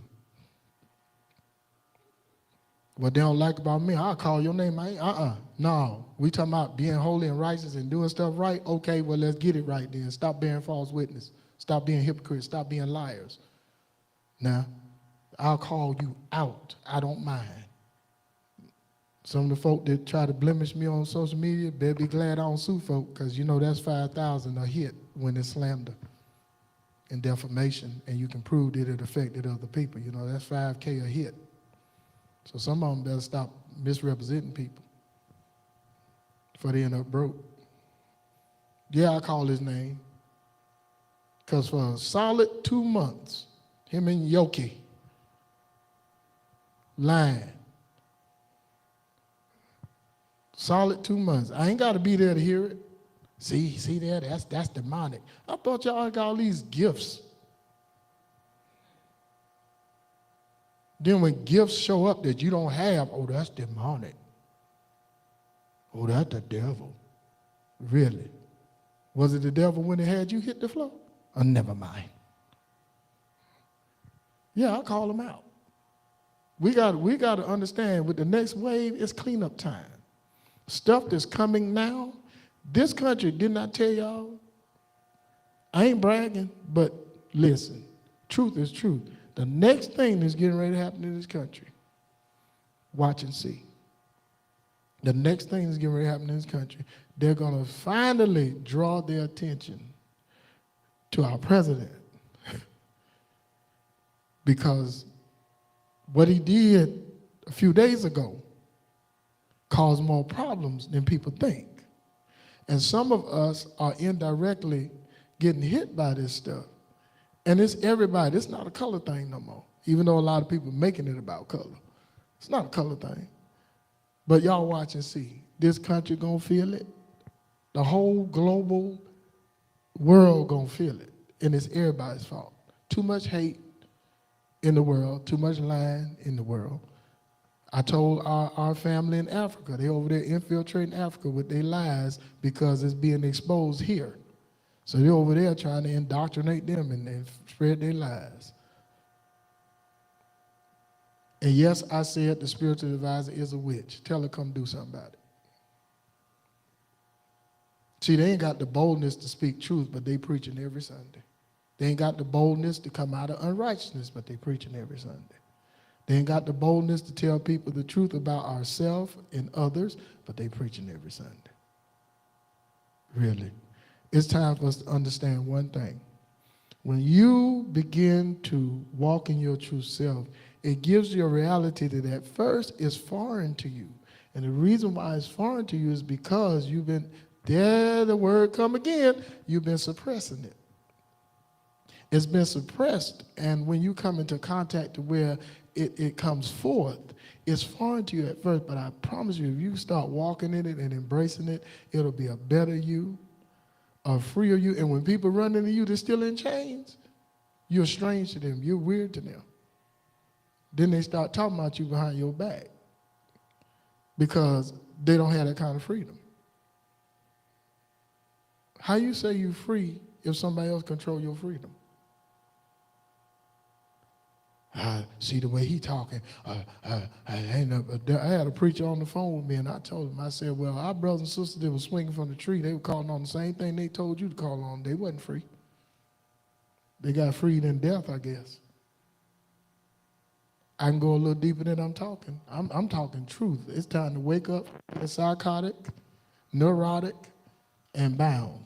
What they don't like about me, I'll call your name. No. We talking about being holy and righteous and doing stuff right. Okay, well, let's get it right then. Stop bearing false witness. Stop being hypocrites. Stop being liars. Now, I'll call you out. I don't mind. Some of the folk that try to blemish me on social media, better be glad I don't sue folk, because you know that's 5,000 a hit when it's slander and defamation, and you can prove that it affected other people. You know, that's 5K a hit. So some of them better stop misrepresenting people before they end up broke. Yeah, I call his name, because for a solid 2 months, him and Yoki lying. Solid 2 months. I ain't got to be there to hear it. See there? That's demonic. I thought y'all got all these gifts. Then when gifts show up that you don't have, oh, that's demonic. Oh, that's the devil. Really? Was it the devil when it had you hit the floor? Oh, never mind. Yeah, I'll call them out. We got to understand with the next wave, it's cleanup time. Stuff that's coming now, this country, didn't I tell y'all? I ain't bragging, but listen, truth is truth. The next thing that's getting ready to happen in this country, watch and see. The next thing that's getting ready to happen in this country, they're going to finally draw their attention to our president. Because what he did a few days ago caused more problems than people think. And some of us are indirectly getting hit by this stuff. And it's everybody. It's not a color thing no more, even though a lot of people are making it about color. It's not a color thing. But y'all watch and see. This country gonna feel it. The whole global world gonna feel it. And it's everybody's fault. Too much hate in the world, too much lying in the world. I told our family in Africa, they over there infiltrating Africa with their lies because it's being exposed here. So they're over there trying to indoctrinate them and spread their lies. And yes, I said the spiritual advisor is a witch. Tell her come do something about it. See, they ain't got the boldness to speak truth, but they preaching every Sunday. They ain't got the boldness to come out of unrighteousness, but they preaching every Sunday. They ain't got the boldness to tell people the truth about ourselves and others, but they preaching every Sunday. Really. It's time for us to understand one thing. When you begin to walk in your true self, it gives you a reality that at first is foreign to you. And the reason why it's foreign to you is because you've been, there the word come again, you've been suppressing it. It's been suppressed, and when you come into contact to where it comes forth, it's foreign to you at first, but I promise you, if you start walking in it and embracing it, it'll be a better you, a freer you. And when people run into you, they're still in chains, you're strange to them, you're weird to them. Then they start talking about you behind your back because they don't have that kind of freedom. How you say you're free if somebody else control your freedom? See the way he talking. I had a preacher on the phone with me, and I told him, I said, well, our brothers and sisters that were swinging from the tree, they were calling on the same thing they told you to call on. They wasn't free. They got freed in death, I guess. I can go a little deeper than I'm talking. I'm talking truth. It's time to wake up. It's psychotic, neurotic, and bound.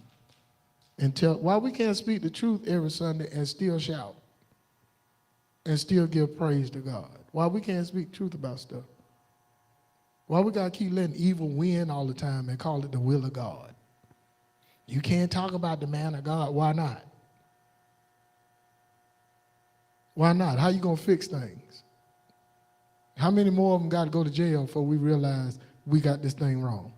And tell why we can't speak the truth every Sunday and still shout and still give praise to God. Why we can't speak truth about stuff. Why we got to keep letting evil win all the time and call it the will of God. You can't talk about the man of God. Why not? Why not? How you going to fix things? How many more of them got to go to jail before we realize we got this thing wrong?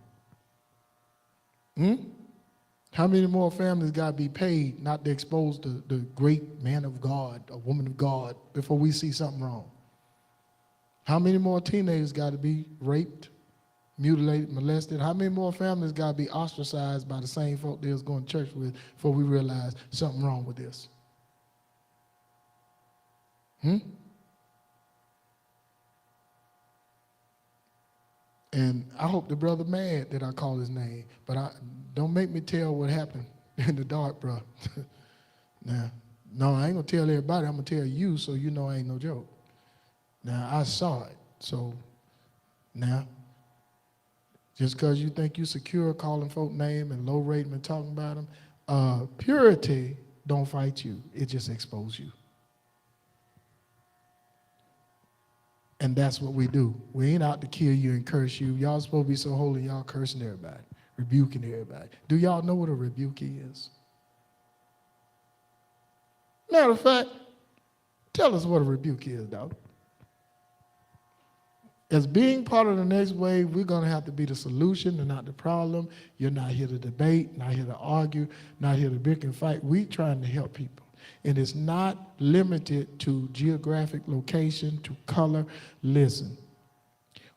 How many more families got to be paid not to expose the great man of God, a woman of God, before we see something wrong? How many more teenagers got to be raped, mutilated, molested? How many more families got to be ostracized by the same folk they was going to church with before we realize something wrong with this? And I hope the brother mad that I call his name, but don't make me tell what happened in the dark, bro. Now, no, I ain't gonna tell everybody. I'm gonna tell you so you know I ain't no joke. Now, I saw it. So now, just because you think you secure calling folk name and low rating and talking about them, purity don't fight you. It just exposes you. And that's what we do. We ain't out to kill you and curse you. Y'all supposed to be so holy, y'all cursing everybody, rebuking everybody. Do y'all know what a rebuke is? Matter of fact, tell us what a rebuke is, dog. As being part of the next wave, we're going to have to be the solution and not the problem. You're not here to debate, not here to argue, not here to bicker and fight. We're trying to help people. And it's not limited to geographic location, to color. Listen,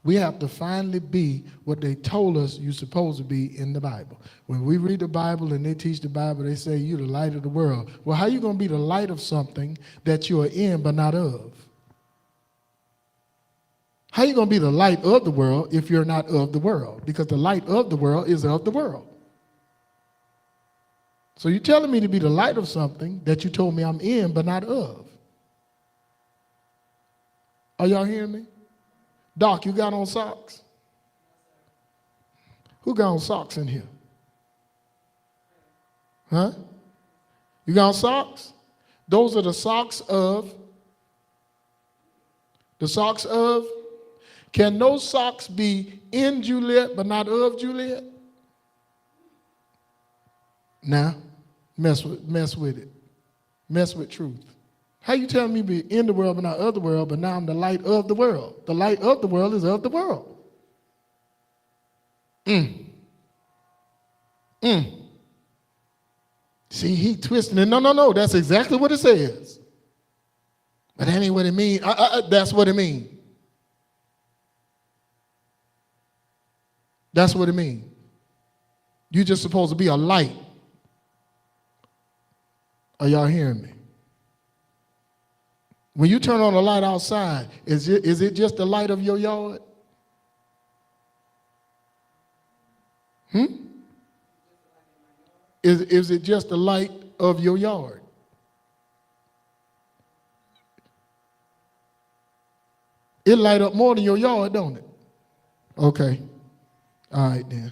we have to finally be what they told us you're supposed to be in the Bible. When we read the Bible and they teach the Bible, they say you're the light of the world. Well, how are you going to be the light of something that you are in but not of? How are you going to be the light of the world if you're not of the world? Because the light of the world is of the world. So you're telling me to be the light of something that you told me I'm in but not of. Are y'all hearing me? Doc, you got on socks? Who got on socks in here? Huh? You got on socks? Those are the socks of. The socks of. Can those socks be in Juliet but not of Juliet? Now, mess with it. Mess with truth. How you telling me to be in the world but not of the world, but now I'm the light of the world? The light of the world is of the world. See, he twisting it. No, that's exactly what it says. But that ain't what it means. That's what it means. That's what it means. You're just supposed to be a light. Are y'all hearing me? When you turn on a light outside, is it just the light of your yard? Is it just the light of your yard? It light up more than your yard, don't it? Okay. All right, then.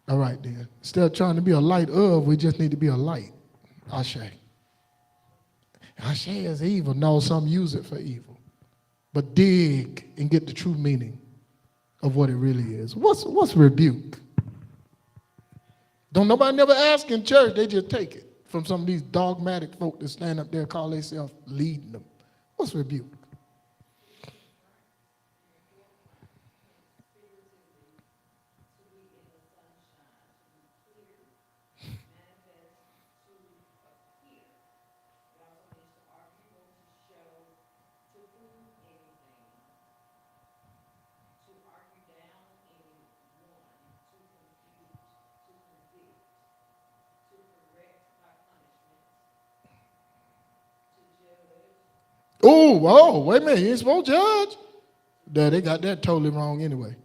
All right, then. Instead of trying to be a light of, we just need to be a light. Ashe. Ashe is evil. No, some use it for evil. But dig and get the true meaning of what it really is. What's rebuke? Don't nobody never ask in church. They just take it from some of these dogmatic folk that stand up there and call themselves leading them. What's rebuke? Oh, wait a minute. You ain't supposed to judge. They got that totally wrong anyway.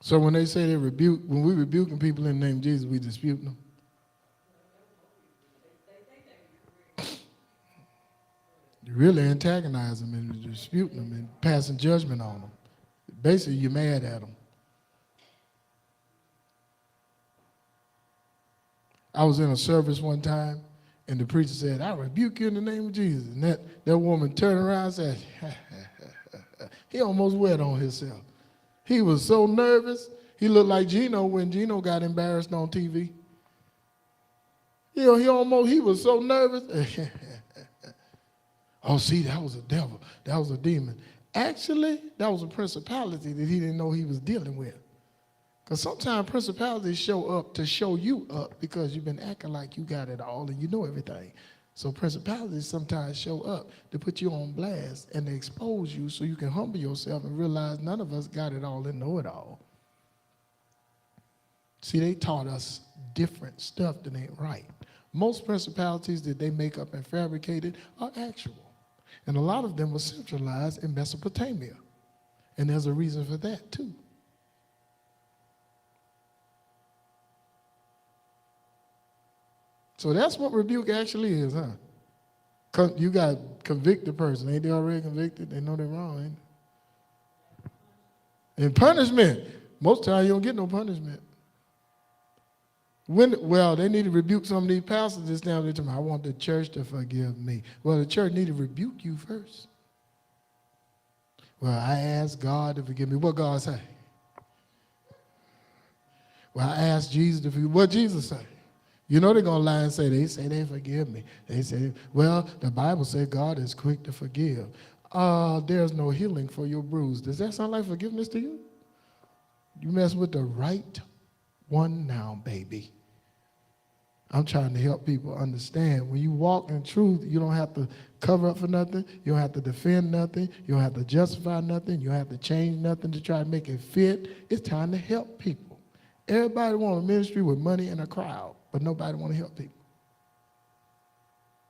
So when they say when we rebuking people in the name of Jesus, we disputing them. You really antagonize them and disputing them and passing judgment on them. Basically, you're mad at them. I was in a service one time, and the preacher said, I rebuke you in the name of Jesus. And that woman turned around and said, he almost wet on himself. He was so nervous. He looked like Gino when Gino got embarrassed on TV. He was so nervous. Oh, see, that was a devil. That was a demon. Actually, that was a principality that he didn't know he was dealing with. Because sometimes principalities show up to show you up because you've been acting like you got it all and you know everything. So principalities sometimes show up to put you on blast and to expose you so you can humble yourself and realize none of us got it all and know it all. See, they taught us different stuff that ain't right. Most principalities that they make up and fabricated are actual. And a lot of them were centralized in Mesopotamia. And there's a reason for that too. So that's what rebuke actually is, huh? You got convicted person. Ain't they already convicted? They know they're wrong, ain't they? And punishment. Most times you don't get no punishment. Well, they need to rebuke some of these pastors this now. They tell me, I want the church to forgive me. Well, the church need to rebuke you first. Well, I asked God to forgive me. What God say? Well, I asked Jesus to forgive me. What Jesus say? You know they're going to lie and say they forgive me. They say, well, the Bible said God is quick to forgive. There's no healing for your bruise. Does that sound like forgiveness to you? You mess with the right one now, baby. I'm trying to help people understand. When you walk in truth, you don't have to cover up for nothing. You don't have to defend nothing. You don't have to justify nothing. You don't have to change nothing to try to make it fit. It's time to help people. Everybody wants a ministry with money and a crowd, but nobody want to help people.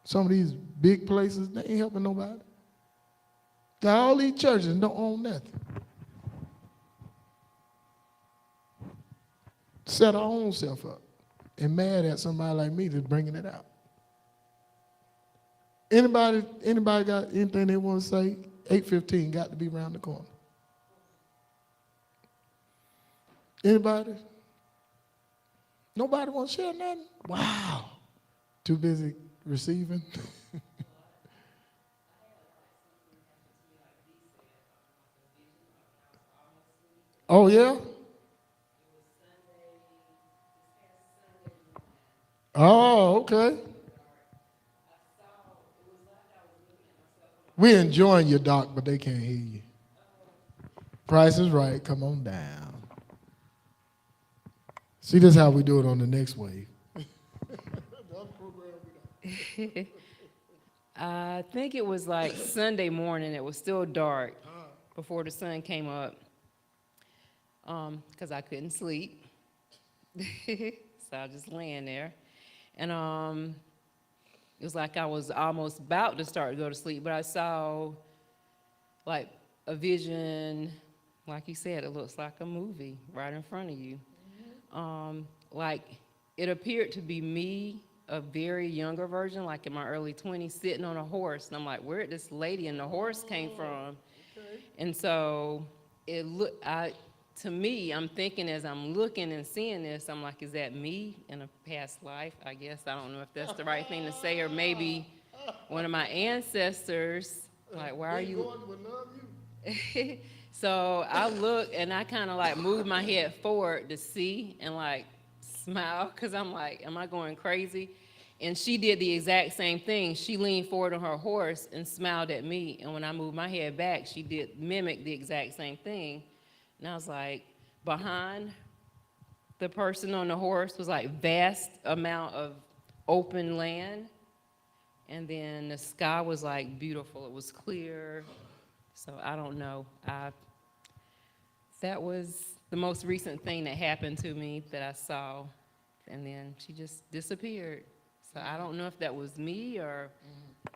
Some of these big places, they ain't helping nobody. Got all these churches and don't own nothing. Set our own self up and mad at somebody like me that's bringing it out. Anybody got anything they want to say? 8:15 got to be around the corner. Anybody? Nobody want to share nothing? Wow. Too busy receiving? Oh, yeah? Oh, okay. We're enjoying you, Doc, but they can't hear you. Price is right. Come on down. See, this is how we do it on the next wave. I think it was like Sunday morning. It was still dark before the sun came up because I couldn't sleep. So I was just laying there. And it was like I was almost about to start to go to sleep, but I saw like a vision, like you said, it looks like a movie right in front of you. Like it appeared to be me, a very younger version, like in my early 20s, sitting on a horse. And I'm like, where did this lady and the horse came from? Okay. And so it looked, to me, I'm thinking as I'm looking and seeing this, I'm like, is that me in a past life? I guess, I don't know if that's the right thing to say, or maybe one of my ancestors, like, why are you? So I look and I kind of like move my head forward to see and like smile, because I'm like, am I going crazy? And she did the exact same thing. She leaned forward on her horse and smiled at me. And when I moved my head back, she did mimic the exact same thing. And I was like, behind the person on the horse was like vast amount of open land. And then the sky was like beautiful. It was clear. So I don't know. That was the most recent thing that happened to me that I saw. And then she just disappeared. So I don't know if that was me or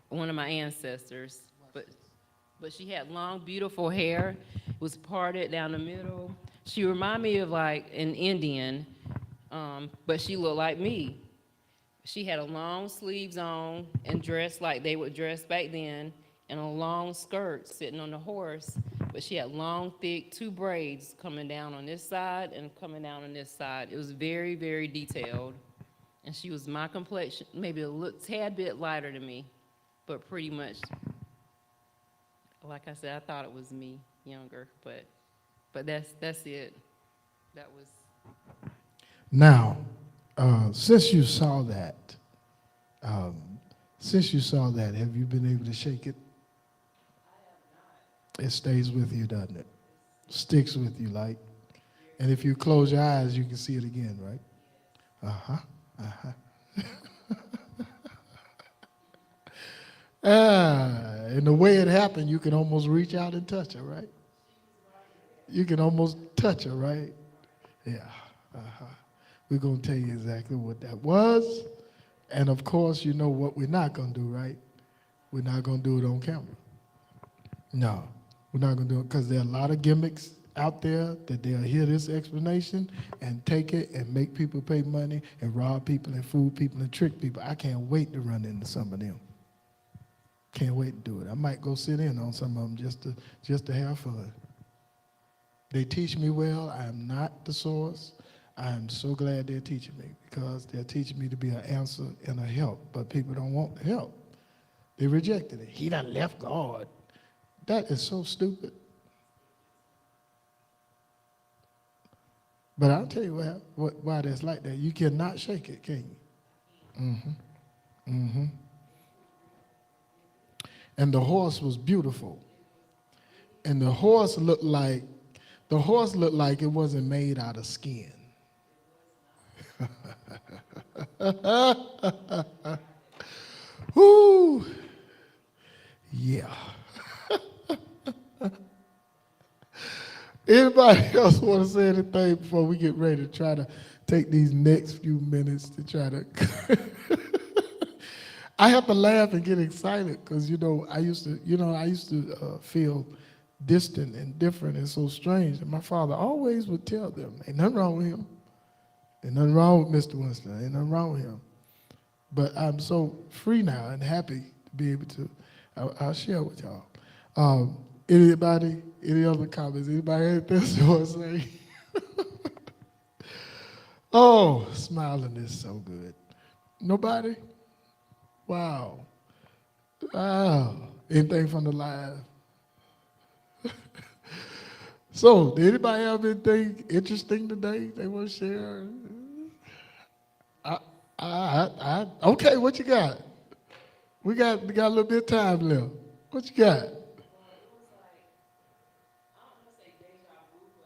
one of my ancestors. But she had long, beautiful hair. It was parted down the middle. She reminded me of like an Indian, but she looked like me. She had a long sleeves on and dressed like they would dress back then, and a long skirt sitting on the horse. But she had long, thick, two braids coming down on this side and coming down on this side. It was very, very detailed. And she was my complexion, maybe a little tad bit lighter than me, but pretty much, like I said, I thought it was me, younger, but that's it. That was. Now, since you saw that, have you been able to shake it? It stays with you, doesn't it? Sticks with you, like. And if you close your eyes, you can see it again, right? Uh-huh. And the way it happened, you can almost reach out and touch her, right? You can almost touch her, right? Yeah. We're going to tell you exactly what that was. And of course, you know what we're not going to do, right? We're not going to do it on camera. No, we're not going to do it because there are a lot of gimmicks out there that they'll hear this explanation and take it and make people pay money and rob people and fool people and trick people. I can't wait to run into some of them. Can't wait to do it. I might go sit in on some of them just to have fun. They teach me well. I am not the source. I am so glad they're teaching me because they're teaching me to be an answer and a help. But people don't want the help. They rejected it. He done left God. That is so stupid. But I'll tell you why that's like that. You cannot shake it, can you? Mm-hmm. Mm-hmm. And the horse was beautiful. And the horse looked like it wasn't made out of skin. Whoo! Yeah. Anybody else want to say anything before we get ready to try to take these next few minutes to try to... I have to laugh and get excited because, I used to feel distant and different and so strange. And my father always would tell them, ain't nothing wrong with him. Ain't nothing wrong with Mr. Winston. Ain't nothing wrong with him. But I'm so free now and happy to be able to, I'll share with y'all. Anybody, any other comments? Anybody anything else you want to say? Oh, smiling is so good. Nobody? Wow. Wow. Anything from the live? So, did anybody have anything interesting today they want to share? Okay, what you got? We got a little bit of time left. What you got?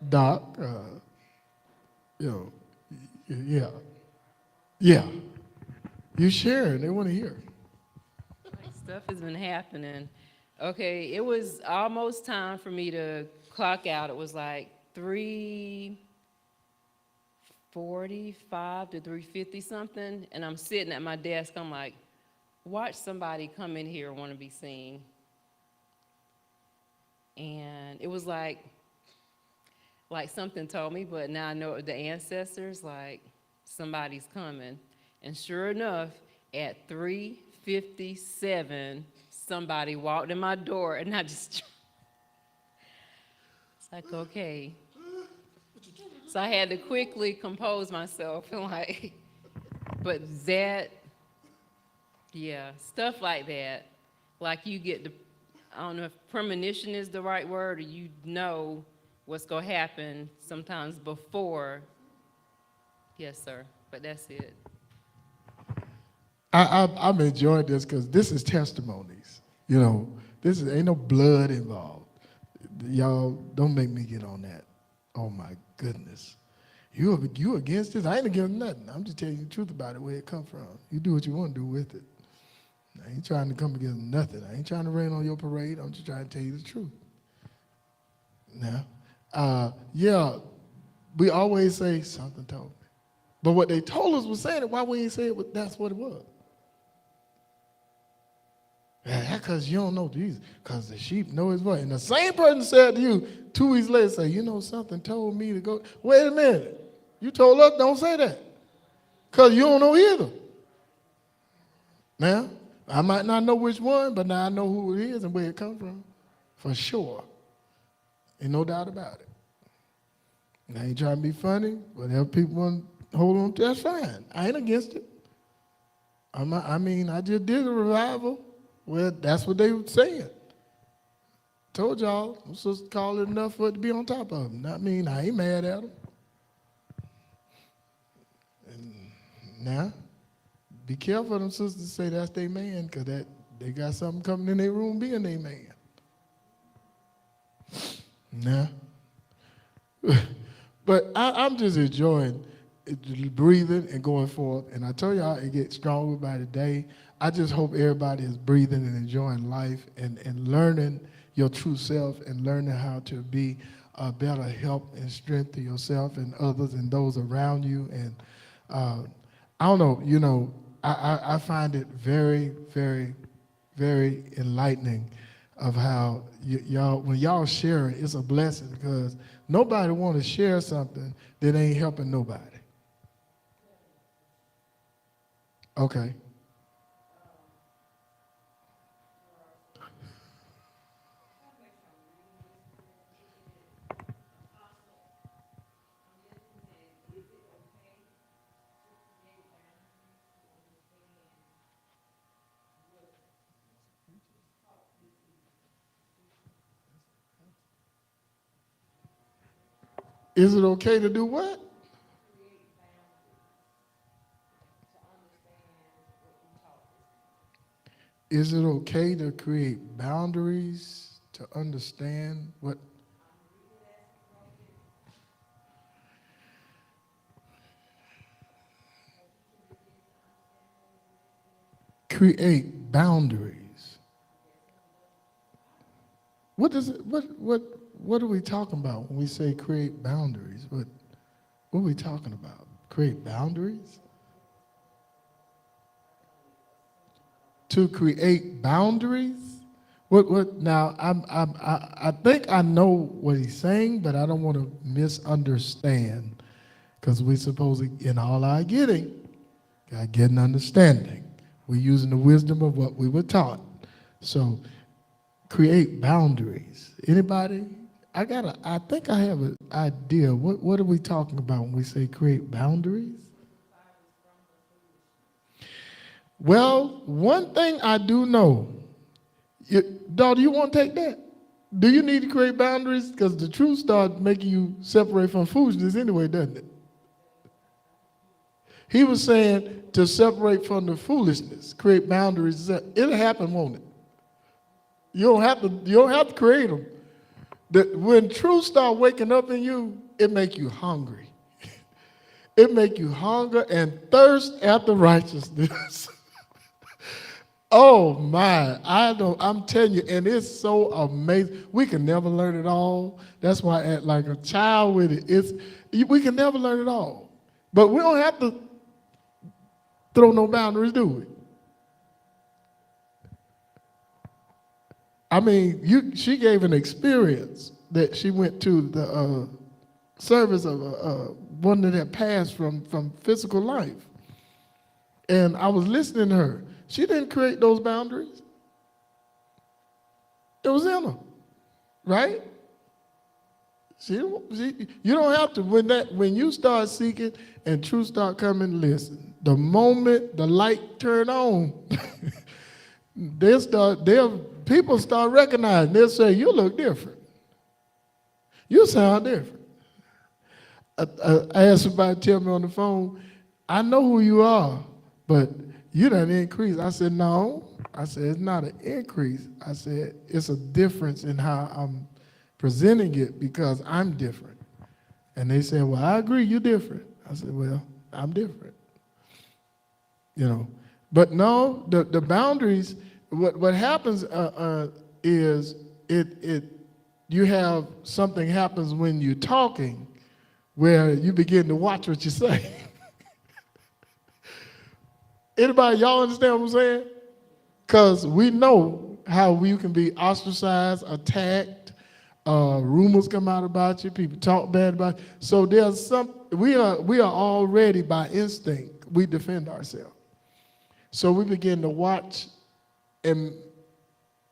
Doc, yeah. You sharing, they want to hear. Stuff has been happening. Okay, it was almost time for me to clock out. It was like 3:45 to 3:50 something, and I'm sitting at my desk. I'm like, watch somebody come in here want to be seen. And it was like something told me, but now I know the ancestors, like somebody's coming. And sure enough, at 3:57, somebody walked in my door, and I just, it's like, okay. So I had to quickly compose myself and but that, yeah, stuff like that. Like you get the, I don't know if premonition is the right word, or you know what's going to happen sometimes before. Yes, sir, but that's it. I'm enjoying this because this is testimonies. This ain't no blood involved. Y'all don't make me get on that. Oh my goodness. You against this? I ain't against nothing. I'm just telling you the truth about it, where it come from. You do what you want to do with it. I ain't trying to come against nothing. I ain't trying to rain on your parade. I'm just trying to tell you the truth. Now, we always say something told me. But what they told us was saying it. Why we ain't say it? That's what it was. Yeah, because you don't know Jesus. Because the sheep know his voice. And the same person said to you 2 weeks later, say, something told me to go. Wait a minute. You told us, don't say that. Because you don't know either. Now, I might not know which one, but now I know who it is and where it comes from. For sure. Ain't no doubt about it. I ain't trying to be funny. Whatever people want to hold on to, that's fine. I ain't against it. I just did a revival. Well, that's what they were saying. Told y'all, I'm supposed to call it enough for it to be on top of them. I ain't mad at them. And now, be careful of them sisters to say that's their man, because they got something coming in their room being their man. Now, but I'm just enjoying breathing and going forth. And I tell y'all, it gets stronger by the day. I just hope everybody is breathing and enjoying life and learning your true self and learning how to be a better help and strength to yourself and others and those around you. And I don't know, I find it very, very, very enlightening of how y'all, when y'all share it, it's a blessing because nobody want to share something that ain't helping nobody. Okay. Is it okay to do what? Is it okay to create boundaries to understand what? Create boundaries. What does it, what are we talking about when we say create boundaries? What are we talking about? Create boundaries? To create boundaries? What now I think I know what he's saying, but I don't want to misunderstand. Because we're supposed to, in all our getting, gotta get an understanding. We're using the wisdom of what we were taught. So create boundaries. Anybody? I think I have an idea. What are we talking about when we say create boundaries? Well, one thing I do know, daughter, you want to take that? Do you need to create boundaries? Because the truth starts making you separate from foolishness anyway, doesn't it? He was saying to separate from the foolishness, create boundaries. It'll happen, won't it? You don't have to create them. When truth start waking up in you, it make you hungry. It make you hunger and thirst after righteousness. Oh my, I'm telling you, and it's so amazing. We can never learn it all. That's why I act like a child with it. We can never learn it all. But we don't have to throw no boundaries, do we? I mean, she gave an experience that she went to the service of one that had passed from physical life. And I was listening to her. She didn't create those boundaries. It was in her, right? You don't have to. When you start seeking and truth start coming, listen. The moment the light turn on, people start recognizing. They'll say, "You look different. You sound different." I had somebody tell me on the phone, "I know who you are, but you done increased." I said, "No." I said, "It's not an increase." I said, "It's a difference in how I'm presenting it because I'm different." And they said, "Well, I agree, you're different." I said, "Well, I'm different." But no, the boundaries, what happens is you have something happens when you're talking where you begin to watch what you say. Anybody, y'all understand what I'm saying? Because we know how we can be ostracized, attacked, rumors come out about you, people talk bad about you. So we are already by instinct, we defend ourselves. So we begin to watch and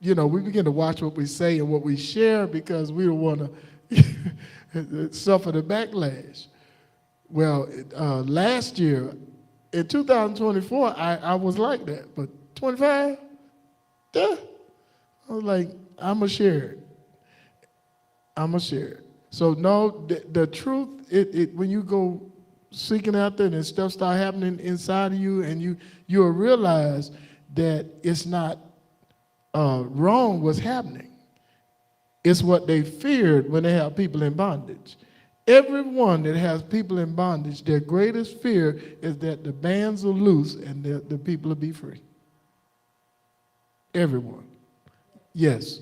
we begin to watch what we say and what we share because we don't want to suffer the backlash. Well, last year, in 2024, I was like that, but 25, I was like, I'm going to share it. I'm going to share it. So no, the truth, when you go seeking out there and stuff start happening inside of you and you'll realize that it's not wrong what's happening. It's what they feared when they have people in bondage. Everyone that has people in bondage, their greatest fear is that the bands will loose and the people will be free. Everyone. Yes.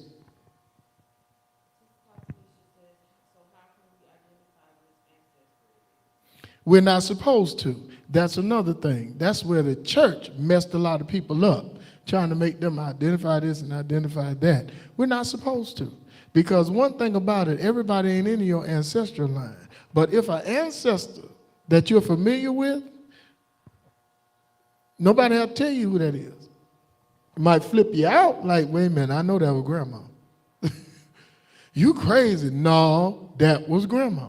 We're not supposed to. That's another thing. That's where the church messed a lot of people up trying to make them identify this and identify that. We're not supposed to. Because one thing about it, everybody ain't in your ancestral line. But if an ancestor that you're familiar with, nobody will tell you who that is. It might flip you out like, wait a minute, I know that was grandma. You crazy. No, that was grandma.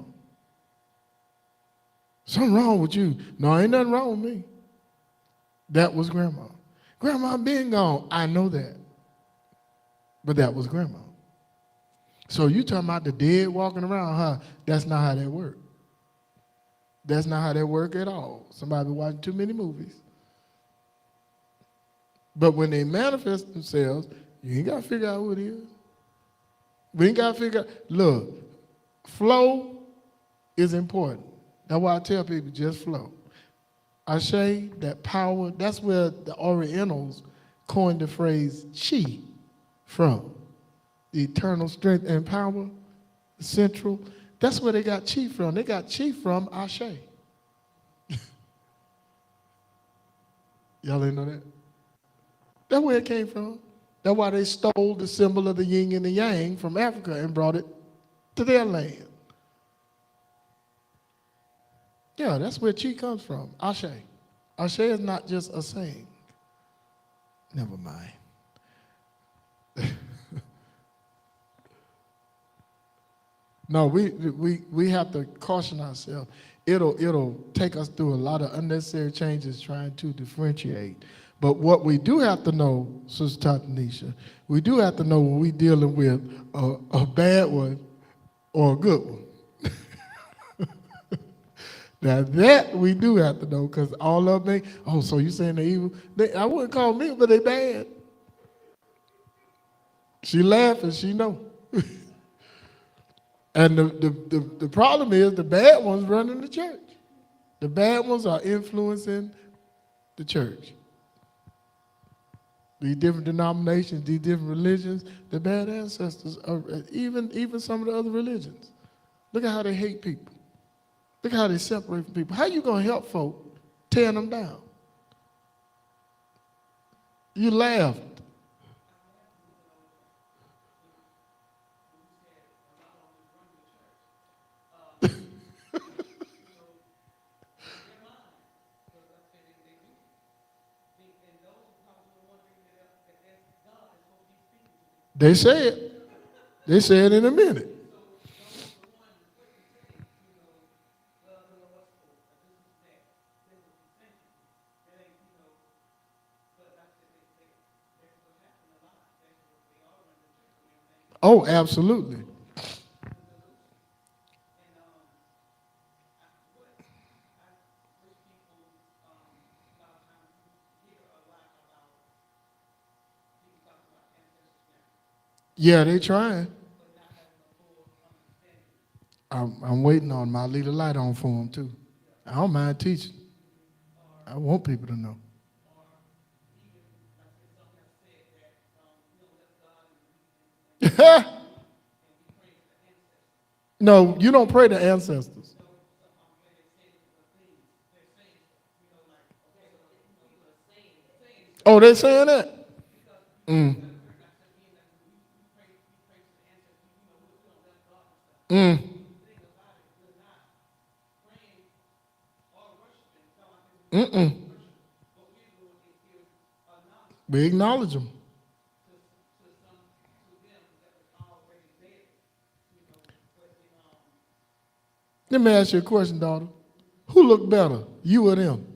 Something wrong with you. No, ain't nothing wrong with me. That was grandma. Grandma been gone. I know that. But that was grandma. So you talking about the dead walking around, huh? That's not how that works. That's not how that work at all. Somebody been watching too many movies. But when they manifest themselves, you ain't got to figure out who it is. We ain't got to figure out. Look, flow is important. That's why I tell people just flow. Ashe, that power, that's where the Orientals coined the phrase chi from. The eternal strength and power, the central. That's where they got chi from. They got chi from Ashe. Y'all didn't know that? That's where it came from. That's why they stole the symbol of the yin and the yang from Africa and brought it to their land. Yeah, that's where chi comes from, Ashe. Ashe is not just a saying. Never mind. No, we have to caution ourselves. It'll take us through a lot of unnecessary changes trying to differentiate. But what we do have to know, Sister Tatanisha, we do have to know when we're dealing with a bad one or a good one. Now that we do have to know, because all of them, oh, so you saying they're evil? I wouldn't call them evil, but they bad. She laughing, she know. And the problem is the bad ones running the church. The bad ones are influencing the church. These different denominations, these different religions, the bad ancestors, are, even some of the other religions. Look at how they hate people. Look at how they separate from people. How you going to help folk tearing them down? You laughed. They say it. They say it in a minute. Oh, absolutely. Yeah, they trying. I'm waiting on them. I'll leave the light on for them too. I don't mind teaching. I want people to know. No, you don't pray to ancestors. Oh, they saying that? Mm. Mm. Mm-mm. We acknowledge them. Let me ask you a question, daughter. Who look better, you or them?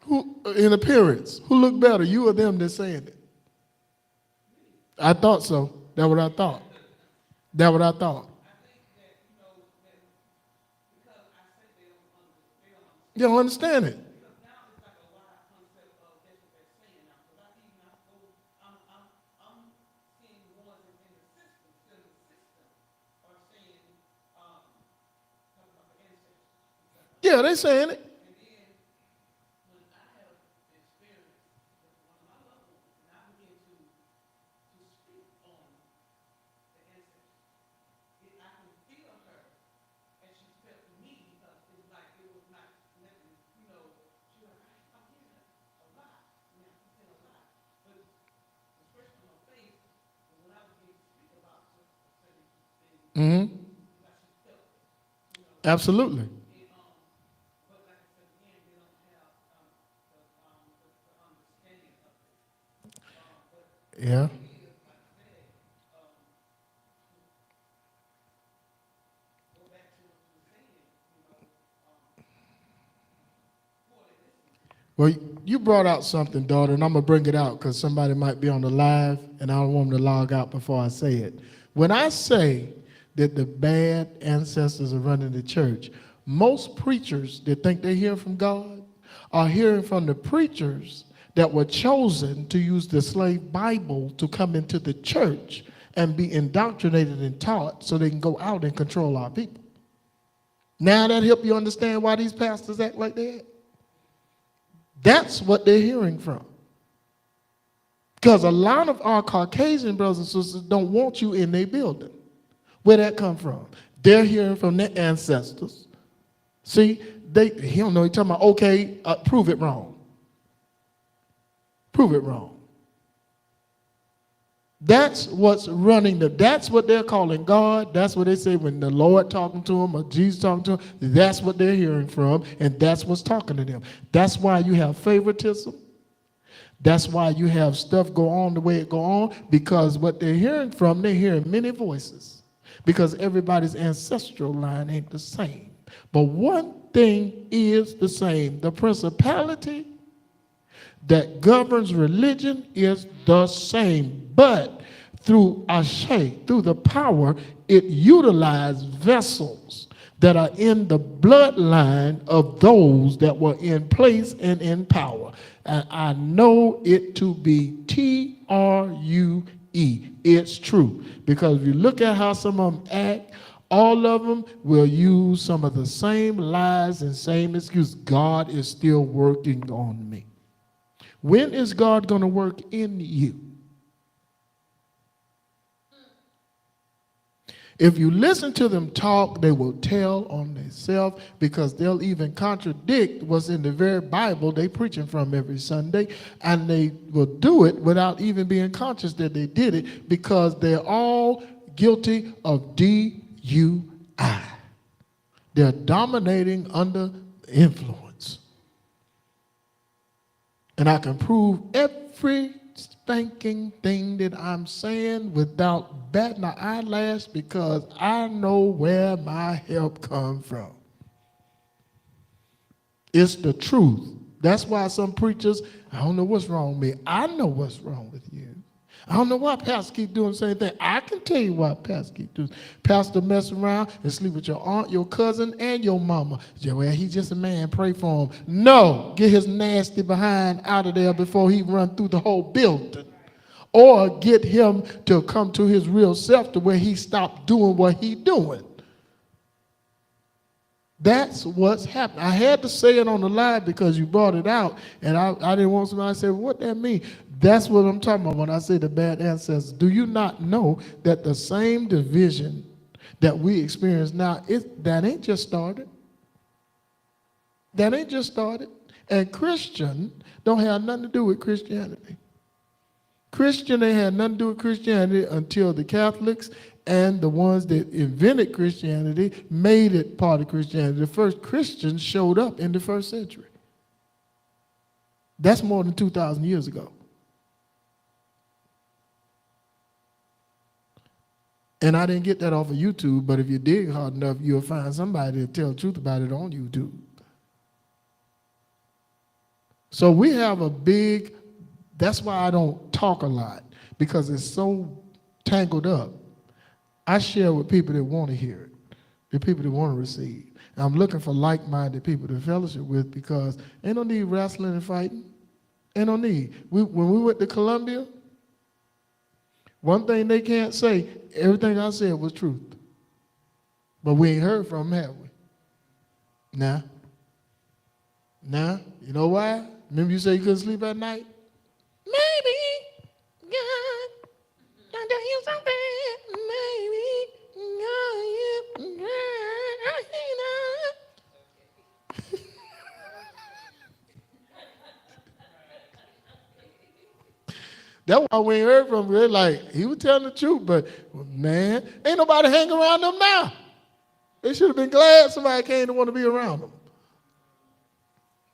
Who, in appearance, who look better, you or them that's saying it? I thought so. That's what I thought. That's what I thought. You don't understand it. Yeah, they saying it. Absolutely. Yeah. Well, you brought out something, daughter, and I'm going to bring it out because somebody might be on the live, and I don't want them to log out before I say it. When I say that the bad ancestors are running the church, most preachers that think they hear from God are hearing from the preachers that were chosen to use the slave Bible to come into the church and be indoctrinated and taught so they can go out and control our people. Now that help you understand why these pastors act like they act? That's what they're hearing from. Because a lot of our Caucasian brothers and sisters don't want you in their building. Where that come from? They're hearing from their ancestors. See, he don't know, he's talking about, okay, prove it wrong. Prove it wrong. That's what's running that's what they're calling God. That's what they say when the Lord talking to them or Jesus talking to them. That's what they're hearing from, and that's what's talking to them. That's why you have favoritism. That's why you have stuff go on the way it go on, because what they're hearing from, they're hearing many voices, because everybody's ancestral line ain't the same. But one thing is the same. The principality that governs religion is the same, but through Ashe, through the power, it utilized vessels that are in the bloodline of those that were in place and in power. And I know it to be TRUE. It's true. Because if you look at how some of them act, all of them will use some of the same lies and same excuses. God is still working on me. When is God going to work in you? If you listen to them talk, they will tell on themselves, because they'll even contradict what's in the very Bible they preaching from every Sunday, and they will do it without even being conscious that they did it, because they're all guilty of DUI. They're dominating under influence. And I can prove every spanking thing that I'm saying without batting an eyelash, because I know where my help comes from. It's the truth. That's why some preachers, I don't know what's wrong with me. I know what's wrong with you. I don't know why pastors keep doing the same thing. I can tell you why pastors keep doing. Pastor mess around and sleep with your aunt, your cousin, and your mama. Well, he's just a man. Pray for him. No, get his nasty behind out of there before he run through the whole building. Or get him to come to his real self to where he stopped doing what he doing. That's what's happening. I had to say it on the live because you brought it out, and I didn't want somebody to say, what that mean? That's what I'm talking about when I say the bad ancestors. Do you not know that the same division that we experience now, that ain't just started? That ain't just started. And Christian don't have nothing to do with Christianity. Christian ain't had nothing to do with Christianity until the Catholics and the ones that invented Christianity made it part of Christianity. The first Christians showed up in the first century. That's more than 2,000 years ago. And I didn't get that off of YouTube, but if you dig hard enough, you'll find somebody to tell the truth about it on YouTube. So we have that's why I don't talk a lot, because it's so tangled up. I share with people that want to hear it, the people that want to receive. And I'm looking for like-minded people to fellowship with, because ain't no need wrestling and fighting. Ain't no need. When we went to Columbia, one thing they can't say, everything I said was truth. But we ain't heard from them, have we? Now, you know why? Remember you said you couldn't sleep at night? Maybe God can tell you something. Maybe God, that's why we ain't heard from him. They're like, he was telling the truth, but man, ain't nobody hanging around them now. They should have been glad somebody came to want to be around them.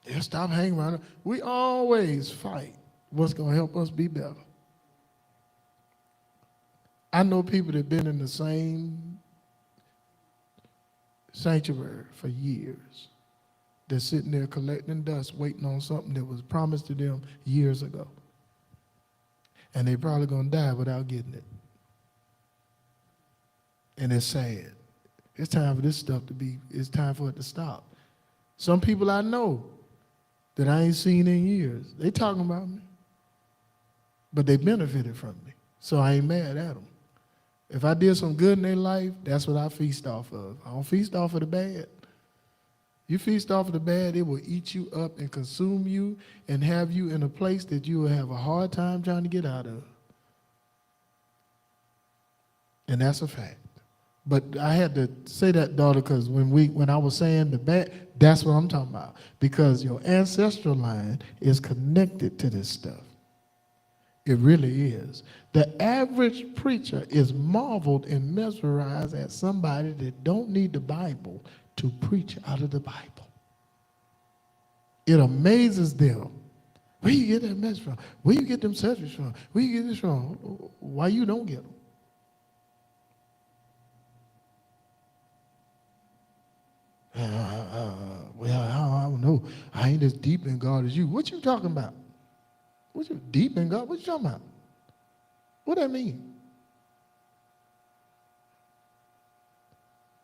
They'll stop hanging around them. We always fight what's going to help us be better. I know people that have been in the same sanctuary for years. They're sitting there collecting dust, waiting on something that was promised to them years ago. And they're probably going to die without getting it. And it's sad. It's time for this stuff it's time for it to stop. Some people I know that I ain't seen in years, they talking about me. But they benefited from me. So I ain't mad at them. If I did some good in their life, that's what I feast off of. I don't feast off of the bad. You feast off of the bad, it will eat you up and consume you and have you in a place that you will have a hard time trying to get out of. And that's a fact. But I had to say that, daughter, because when I was saying the bad, that's what I'm talking about. Because your ancestral line is connected to this stuff. It really is. The average preacher is marveled and mesmerized at somebody that don't need the Bible to preach out of the Bible. It amazes them. Where you get that message from? Where you get them subjects from? Where you get this from? Why you don't get them? Well, I don't know. I ain't as deep in God as you. What you talking about? What you deep in God? What you talking about? What that mean?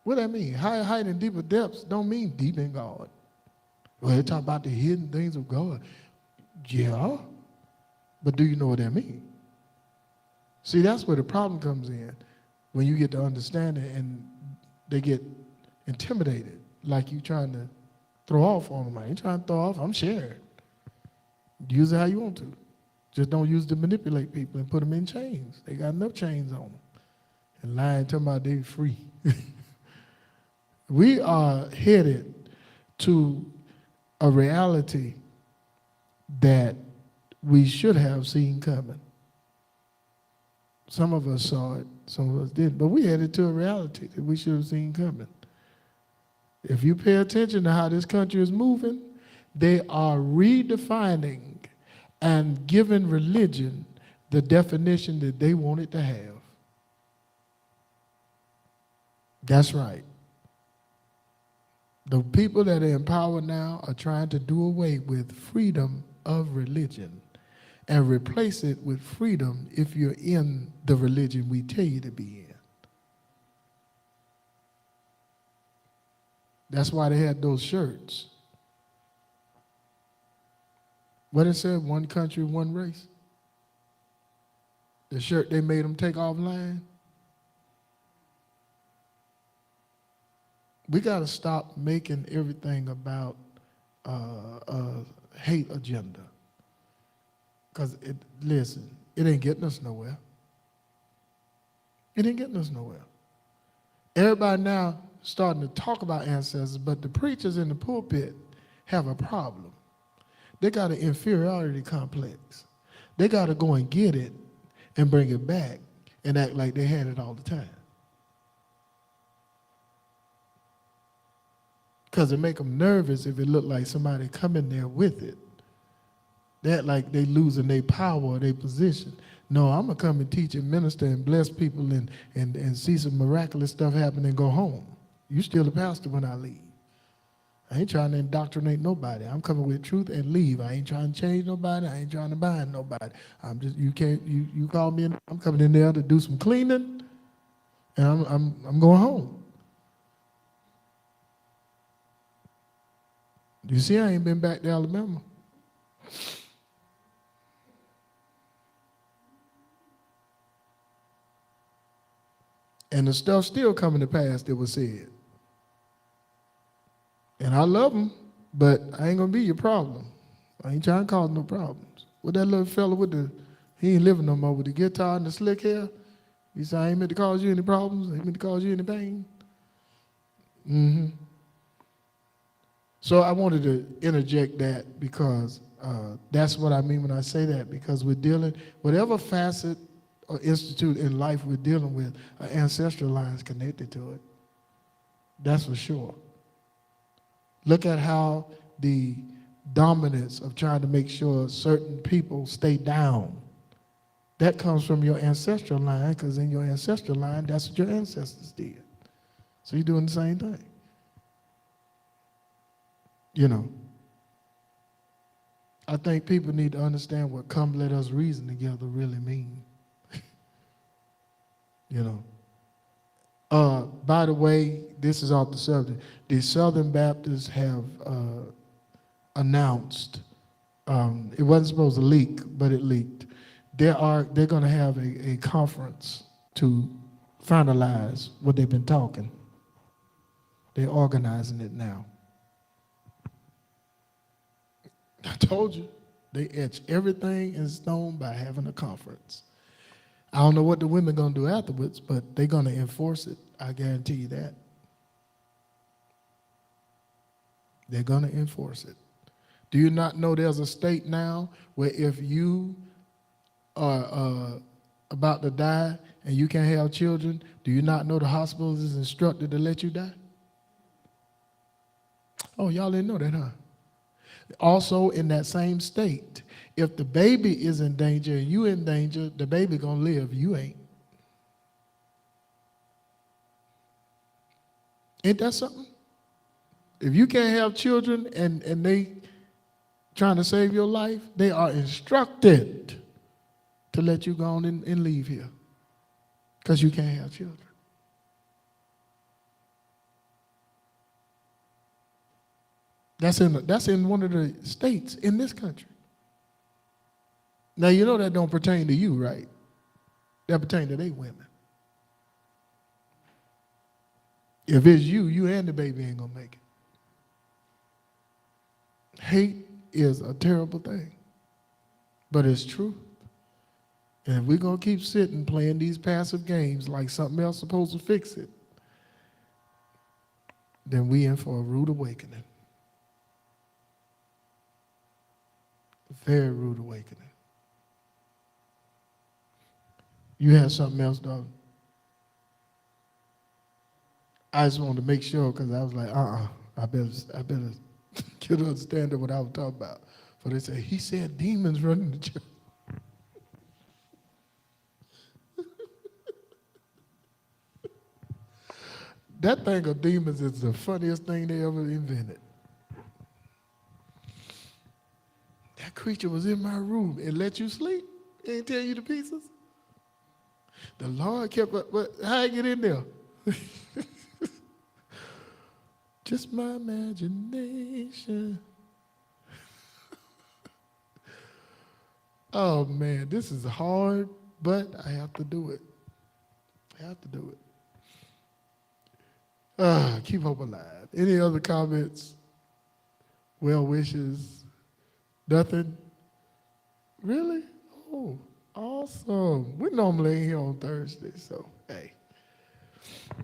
What that mean? Higher height and deeper depths don't mean deep in God. Well, they talk about the hidden things of God. Yeah, but do you know what that means? See, that's where the problem comes in. When you get to understand it and they get intimidated, like you trying to throw off on them. I ain't trying to throw off, I'm sharing. Use it how you want to. Just don't use it to manipulate people and put them in chains. They got enough chains on them. And lying, talking about they free. We are headed to a reality that we should have seen coming. Some of us saw it, some of us didn't, but we headed to a reality that we should have seen coming. If you pay attention to how this country is moving, they are redefining and giving religion the definition that they want it to have. That's right. The people that are in power now are trying to do away with freedom of religion and replace it with freedom if you're in the religion we tell you to be in. That's why they had those shirts. What it said, one country, one race. The shirt they made them take offline. We got to stop making everything about a hate agenda. Because, listen, it ain't getting us nowhere. It ain't getting us nowhere. Everybody now starting to talk about ancestors, but the preachers in the pulpit have a problem. They got an inferiority complex. They got to go and get it and bring it back and act like they had it all the time. Because it make them nervous if it look like somebody come in there with it. They act like they losing their power or their position. No, I'm going to come and teach and minister and bless people and see some miraculous stuff happen and go home. You still a pastor when I leave. I ain't trying to indoctrinate nobody. I'm coming with truth and leave. I ain't trying to change nobody. I ain't trying to bind nobody. I'm just, you call me in, I'm coming in there to do some cleaning and I'm going home. You see, I ain't been back to Alabama. And the stuff still coming to pass that was said. And I love them, but I ain't going to be your problem. I ain't trying to cause no problems. With that little fella he ain't living no more with the guitar and the slick hair. He said, I ain't meant to cause you any problems. I ain't meant to cause you any pain. Mm-hmm. So I wanted to interject that because that's what I mean when I say that, because we're dealing, whatever facet or institute in life we're dealing with, ancestral lines connected to it. That's for sure. Look at how the dominance of trying to make sure certain people stay down, that comes from your ancestral line, because in your ancestral line, that's what your ancestors did. So you're doing the same thing. You know, I think people need to understand what "come let us reason together" really mean. You know. By the way, this is off the subject. The Southern Baptists have announced, it wasn't supposed to leak, but it leaked. They're going to have a conference to finalize what they've been talking. They're organizing it now. I told you, they etch everything in stone by having a conference. I don't know what the women are going to do afterwards, but they're going to enforce it. I guarantee you that. They're going to enforce it. Do you not know there's a state now where if you are about to die and you can't have children, do you not know the hospital is instructed to let you die? Oh, y'all didn't know that, huh? Also, in that same state, if the baby is in danger and you in danger, the baby gonna live, you ain't. Ain't that something? If you can't have children and they trying to save your life, they are instructed to let you go on and leave here because you can't have children. That's in one of the states in this country. Now, you know that don't pertain to you, right? That pertain to they women. If it's you and the baby ain't gonna make it. Hate is a terrible thing, but it's true. And if we're gonna keep sitting playing these passive games like something else supposed to fix it, then we in for a rude awakening. Very rude awakening. You had something else, dog? I just wanted to make sure because I was like, I better get an understanding of what I was talking about. So they said, he said demons running the church. That thing of demons is the funniest thing they ever invented. That creature was in my room and let you sleep. It ain't tell you the pieces. The Lord kept up, but how I get in there? Just my imagination. Oh man, this is hard, but I have to do it. I have to do it. Keep hope alive. Any other comments? Well wishes? Nothing? Really? Oh, awesome. We normally ain't here on Thursday, so hey.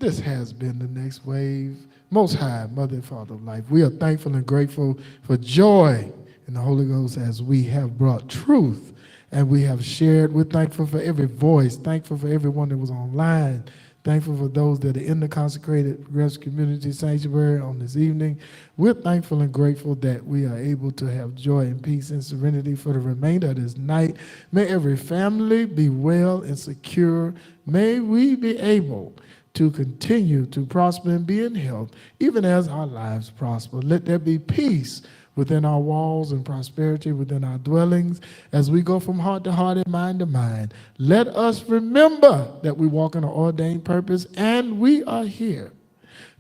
This has been The Next Wave. Most High, Mother and Father of Life, we are thankful and grateful for joy in the Holy Ghost as we have brought truth and we have shared. We're thankful for every voice, thankful for everyone that was online, thankful for those that are in the consecrated Progressive Community Sanctuary on this evening. We're thankful and grateful that we are able to have joy and peace and serenity for the remainder of this night. May every family be well and secure. May we be able to continue to prosper and be in health, even as our lives prosper. Let there be peace within our walls and prosperity within our dwellings as we go from heart to heart and mind to mind. Let us remember that we walk in an ordained purpose and we are here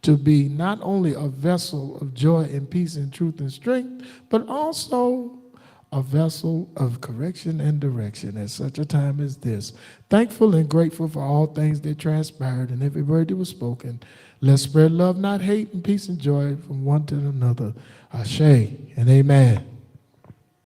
to be not only a vessel of joy and peace and truth and strength, but also a vessel of correction and direction at such a time as this. Thankful and grateful for all things that transpired and every word that was spoken. Let's spread love, not hate, and peace and joy from one to another. Ashe and amen.